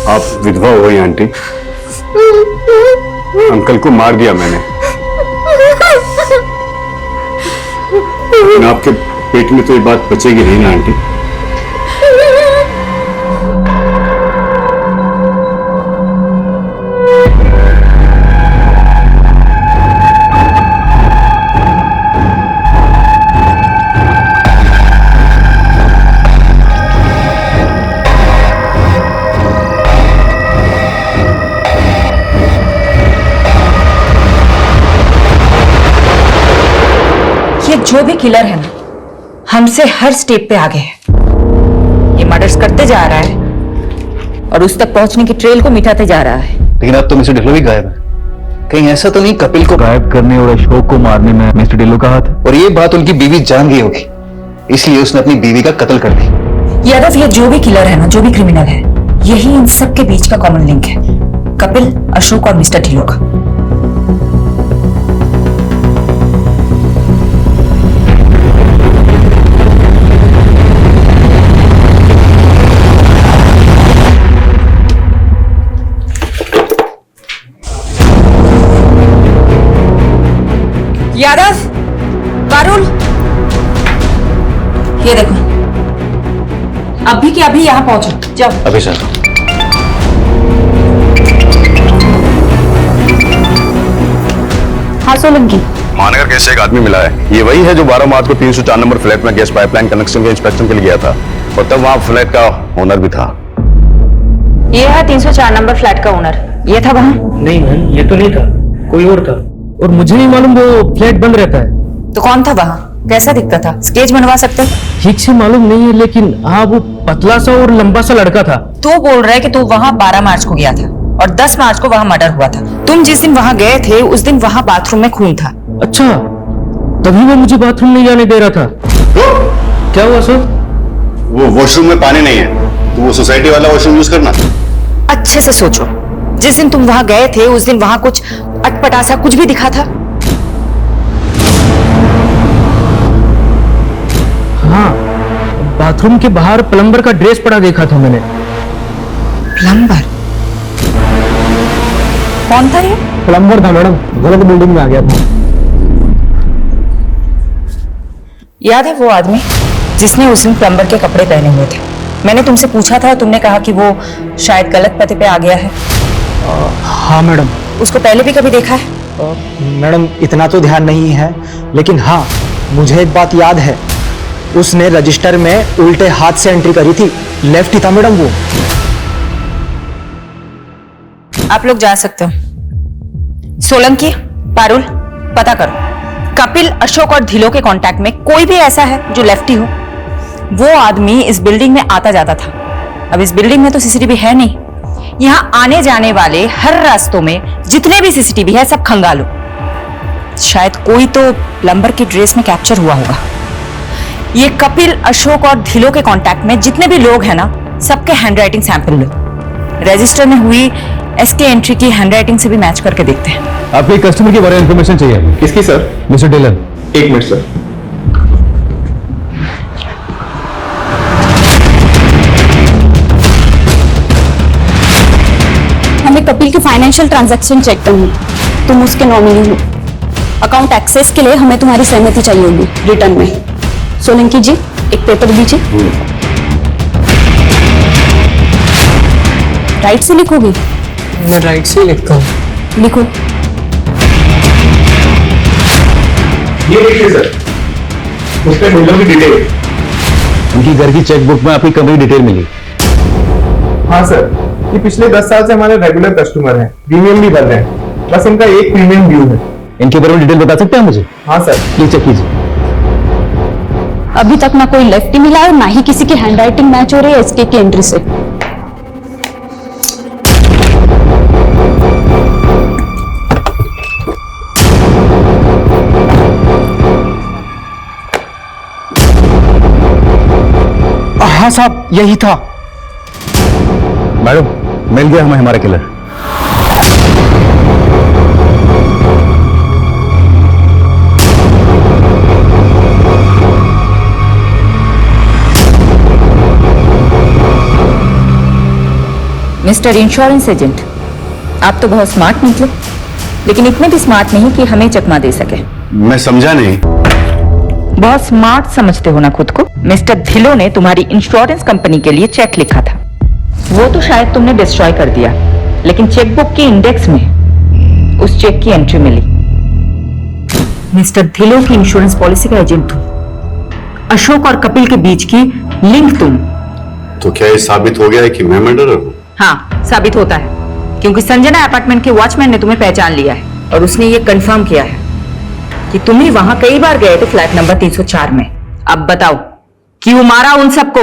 [SPEAKER 6] आप विधवा हो गई आंटी। अंकल को मार दिया मैंने। आपके पेट में तो ये बात बचेगी नहीं ना आंटी।
[SPEAKER 11] ये जो भी किलर है ना, हमसे हर स्टेप पे आगे है। ये मर्डर्स करते जा रहा है और उस तक पहुंचने की ट्रेल को मिटाते जा रहा है।
[SPEAKER 16] लेकिन अब तो मिस्टर ढिल्लो भी गायब है। कहीं ऐसा तो नहीं कपिल को गायब करने और अशोक को मारने में मिस्टर ढिल्लो का हाथ है? और ये बात उनकी बीवी जान गई होगी, इसलिए उसने अपनी बीवी का कत्ल कर दिया।
[SPEAKER 11] यादव, ये जो भी किलर है ना, जो भी क्रिमिनल है, यही इन सब के बीच का कॉमन लिंक है, कपिल, अशोक और मिस्टर ढिल्लो का। यादव, पारुल, ये देखो, अभी के अभी यहाँ पहुंचो, जाओ।
[SPEAKER 16] अभी सर।
[SPEAKER 3] हाँ सोलंकी,
[SPEAKER 14] मानगर कैसे एक आदमी मिला है। ये वही है जो 12 मार्च को 304 नंबर फ्लैट में गैस पाइपलाइन कनेक्शन के इंस्पेक्शन के लिए गया था और तब वहां फ्लैट का ओनर भी था।
[SPEAKER 11] ये है 304 नंबर फ्लैट का ओनर। ये था वहाँ?
[SPEAKER 2] नहीं मैम, ये तो नहीं था, कोई और था। और मुझे नहीं मालूम वो फ्लैट बंद रहता है।
[SPEAKER 11] तो कौन था वहाँ? कैसा दिखता था? स्केच बनवा सकते?
[SPEAKER 2] ठीक से मालूम नहीं है, लेकिन हाँ वो पतला सा और लंबा सा लड़का था।
[SPEAKER 11] तू बोल रहा है कि तू वहाँ 12 मार्च को गया था और 10 मार्च को वहाँ मर्डर हुआ था। तुम जिस दिन वहाँ गए थे उस दिन वहाँ बाथरूम में खून था।
[SPEAKER 2] अच्छा, तभी वो मुझे बाथरूम नहीं जाने दे रहा था। क्या हुआ सर?
[SPEAKER 14] वो वॉशरूम में पानी नहीं है तो वो सोसाइटी वाला वॉशरूम यूज करना।
[SPEAKER 11] अच्छे से सोचो, जिस दिन तुम वहाँ गए थे उस दिन वहाँ कुछ अटपटा सा कुछ भी दिखा था?
[SPEAKER 2] हाँ, बाथरूम के बाहर प्लम्बर का ड्रेस पड़ा देखा था मैंने।
[SPEAKER 11] प्लम्बर? कौन था ये?
[SPEAKER 2] प्लम्बर था मैडम, गलत बिल्डिंग में आ गया था।
[SPEAKER 11] याद है वो आदमी जिसने उस दिन प्लम्बर के कपड़े पहने हुए थे? मैंने तुमसे पूछा था, तुमने कहा कि वो शायद गलत पते पे आ गया है।
[SPEAKER 18] हाँ मैडम।
[SPEAKER 11] उसको पहले भी कभी देखा है?
[SPEAKER 18] मैडम इतना तो ध्यान नहीं है, लेकिन हाँ मुझे एक बात याद है, उसने रजिस्टर में उल्टे हाथ से एंट्री करी थी। लेफ्ट ही था मैडम वो।
[SPEAKER 11] आप लोग जा सकते हो। सोलंकी, पारुल, पता करो कपिल, अशोक और ढिल्लो के कांटेक्ट में कोई भी ऐसा है जो लेफ्टी हो। वो आदमी इस बिल्डिंग में आता जाता था। अब इस बिल्डिंग में तो सीसीटीवी है नहीं। यहाँ आने जाने वाले हर रास्तों में जितने भी सीसीटीवी है सब खंगालो। शायद कोई तो प्लम्बर की ड्रेस में कैप्चर हुआ होगा। ये कपिल, अशोक और ढिल्लो के कांटेक्ट में जितने भी लोग हैं ना, सबके हैंडराइटिंग सैंपल लो। रजिस्टर में हुई एसके एंट्री की हैंडराइटिंग से भी मैच करके देखते हैं।
[SPEAKER 6] आपके कस्टमर के बारे में इंफॉर्मेशन चाहिए। किसकी सर? Mister Dillon. एक मिनट सर।
[SPEAKER 3] हमें कपिल के फाइनेंशियल ट्रांजैक्शन चेक करनी, तुम उसके नॉमिनी हो। अकाउंट एक्सेस के लिए हमें तुम्हारी सहमति चाहिए होगी रिटर्न में। सोलंकी जी, एक पेपर दीजिए। राइट से लिखोगी?
[SPEAKER 15] मैं राइट से लिखता हूँ।
[SPEAKER 3] लिखो।
[SPEAKER 6] ये देखिए सर, उसके बिल्डर की डिटेल।
[SPEAKER 16] उनकी घर की चेकबुक में आपकी कंपनी डिटेल मिली।
[SPEAKER 6] हाँ सर, ये पिछले 10 साल से हमारे रेगुलर कस्टमर हैं, प्रीमियम भी भर रहे हैं। बस इनका एक प्रीमियम ड्यू है।
[SPEAKER 16] इनके बारे में डिटेल बता सकते हैं मुझे?
[SPEAKER 6] हाँ सर।
[SPEAKER 16] प्लीज चेक कीजिए।
[SPEAKER 3] अभी तक ना कोई लेफ्टी मिला और ना ही किसी की हैंडराइटिंग मैच हो रही है एसके की एंट्री से।
[SPEAKER 18] हाँ साहब, यही था।
[SPEAKER 16] मैडम, मिल गया हमें हमारा किलर।
[SPEAKER 11] मिस्टर इंश्योरेंस एजेंट, आप तो बहुत स्मार्ट निकले, लेकिन इतने भी स्मार्ट नहीं कि हमें चकमा दे सके।
[SPEAKER 14] मैं समझा नहीं।
[SPEAKER 11] बहुत स्मार्ट समझते हो ना खुद को। मिस्टर ढिल्लों ने तुम्हारी इंश्योरेंस कंपनी के लिए चेक लिखा था, वो तो शायद तुमने डिस्ट्रॉय कर दिया, लेकिन चेकबुक के इंडेक्स में उस चेक की एंट्री मिली। मिस्टर ढिल्लों की इंश्योरेंस पॉलिसी का एजेंट तुम, अशोक और कपिल के बीच की लिंक तुम।
[SPEAKER 14] तो क्या ये साबित हो गया है कि मैं मर्डरर हूँ?
[SPEAKER 11] हाँ, साबित होता है, क्योंकि संजना अपार्टमेंट के वॉचमैन ने तुम्हें पहचान लिया है और उसने ये कंफर्म किया है कि तुम ही वहां कई बार गए थे फ्लैट नंबर 304 में। अब बताओ, क्यों मारा उन सबको?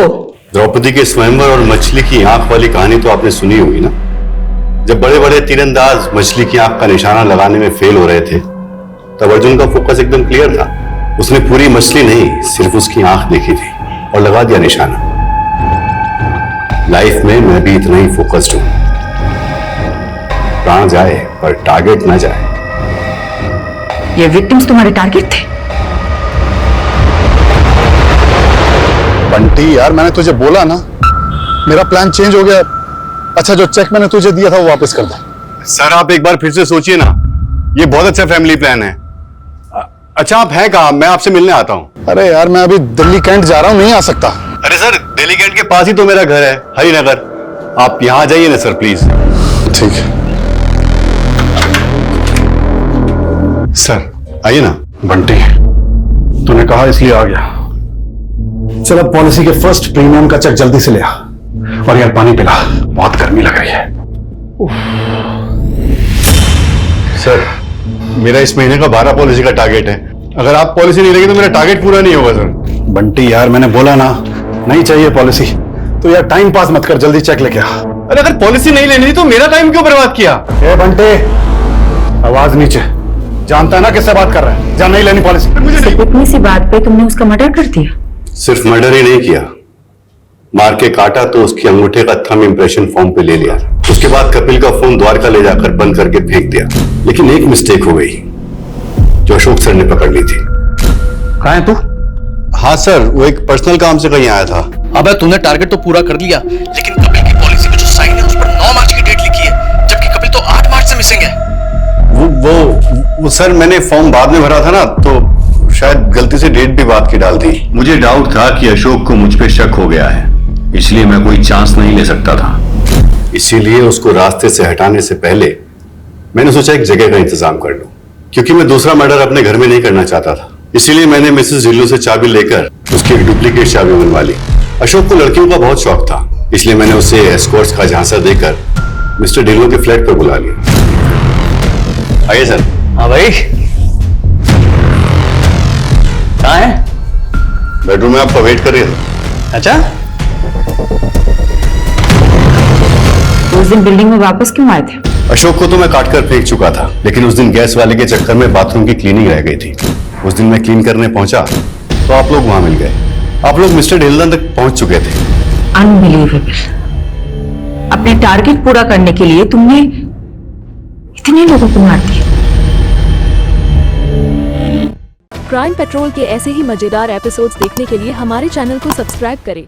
[SPEAKER 14] द्रौपदी के स्वयंवर और मछली की आंख वाली कहानी तो आपने सुनी होगी ना। जब बड़े बड़े तीरंदाज मछली की आंख का निशाना लगाने में फेल हो रहे थे, तब अर्जुन का फोकस एकदम क्लियर था। उसने पूरी मछली नहीं, सिर्फ उसकी आंख देखी थी और लगा दिया निशाना। लाइफ में मैं भी इतना ही फोकस्ड हूं। प्राण जाए पर टारगेट ना जाए।
[SPEAKER 11] ये विक्टिम्स तुम्हारे टारगेट थे?
[SPEAKER 6] बंटी यार, मैंने तुझे बोला ना, मेरा प्लान चेंज हो गया। अच्छा, जो चेक मैंने तुझे दिया था वो वापस कर दे।
[SPEAKER 14] सर, आप एक बार फिर से सोचिए ना, ये बहुत अच्छा फैमिली प्लान है। अच्छा, आप हैं कहाँ? मैं आपसे मिलने आता हूँ।
[SPEAKER 6] अरे यार, मैं अभी दिल्ली कैंट जा रहा हूँ, नहीं आ सकता।
[SPEAKER 14] अरे सर, दिल्ली कैंट के पास ही तो मेरा घर है, हरिनगर। आप यहाँ जाइए ना सर, प्लीज।
[SPEAKER 6] ठीक है
[SPEAKER 14] सर, आइए ना।
[SPEAKER 6] बंटी, तूने कहा इसलिए आ गया। चल, अब पॉलिसी के फर्स्ट प्रीमियम का चेक जल्दी से ले आ, और यार पानी पिला, बहुत गर्मी लग रही है।
[SPEAKER 14] सर, मेरा इस महीने का 12 पॉलिसी का टारगेट है। अगर आप पॉलिसी नहीं लेंगे तो मेरा टारगेट पूरा नहीं होगा सर।
[SPEAKER 6] बंटी यार, मैंने बोला ना, नहीं चाहिए पॉलिसी, तो यार टाइम पास मत कर, जल्दी चेक लेके आ।
[SPEAKER 14] अरे अगर पॉलिसी नहीं लेनी थी तो मेरा टाइम क्यों बर्बाद किया?
[SPEAKER 6] ए बंटे, आवाज नीचे। जानता है ना किससे बात कर रहा है? जा, नहीं लेनी पॉलिसी।
[SPEAKER 11] मुझे नहीं। इतनी सी बात पे तुमने उसका मर्डर कर दिया?
[SPEAKER 14] सिर्फ मर्डर ही नहीं किया, मार के काटा तो उसके अंगूठे का थंब इंप्रेशन फॉर्म पे ले लिया। उसके बाद कपिल का फोन द्वारका ले जाकर बंद करके फेंक दिया। लेकिन एक मिस्टेक हो गई जो अशोक सर ने पकड़ ली थी।
[SPEAKER 6] कहाँ है तू?
[SPEAKER 14] हाँ सर, वो एक पर्सनल काम से कहीं आया था।
[SPEAKER 19] अबे, तूने टारगेट तो पूरा कर लिया, लेकिन कपिल की पॉलिसी में जो साइन है उस पर 9 मार्च की डेट लिखी है, जबकि कपिल तो 8 मार्च से मिसिंग है।
[SPEAKER 14] वो सर, मैंने फॉर्म बाद में भरा था ना, तो शायद गलती से डेट भी बात की डाल दी।
[SPEAKER 20] मुझे डाउट था कि अशोक को मुझ पे शक हो गया है, इसलिए मैं कोई चांस नहीं ले सकता था।
[SPEAKER 14] इसीलिए उसको रास्ते से हटाने से पहले मैंने सोचा एक जगह का इंतजाम कर लूं, क्योंकि मैं दूसरा मर्डर अपने घर में नहीं करना चाहता था। इसीलिए मैंने मिसेस ढिल्लों से चाबी लेकर उसकी एक डुप्लीकेट चाबी बनवा ली। अशोक को लड़कियों का बहुत शौक था, इसलिए मैंने उसे एस्कॉर्ट्स का झांसा देकर मिस्टर ढिल्लों के फ्लैट पर बुला लिया। आइए सर।
[SPEAKER 19] हाँ भाई, कहाँ है?
[SPEAKER 14] बेडरूम में आपका वेट कर रही है।
[SPEAKER 19] अच्छा,
[SPEAKER 11] उस दिन बिल्डिंग में वापस क्यों आए थे?
[SPEAKER 14] अशोक को तो मैं काट कर फेंक चुका था, लेकिन उस दिन गैस वाले के चक्कर में बाथरूम की क्लीनिंग रह गई थी। उस दिन मैं क्लीन करने पहुंचा तो आप लोग वहां मिल गए। आप लोग मिस्टर ढिल्लों तक पहुंच चुके थे।
[SPEAKER 11] अनबिलीवेबल। अपने टारगेट पूरा करने के लिए तुमने इतने लोगों को मार दिया।
[SPEAKER 21] क्राइम पेट्रोल के ऐसे ही मजेदार एपिसोड्स देखने के लिए हमारे चैनल को सब्सक्राइब करें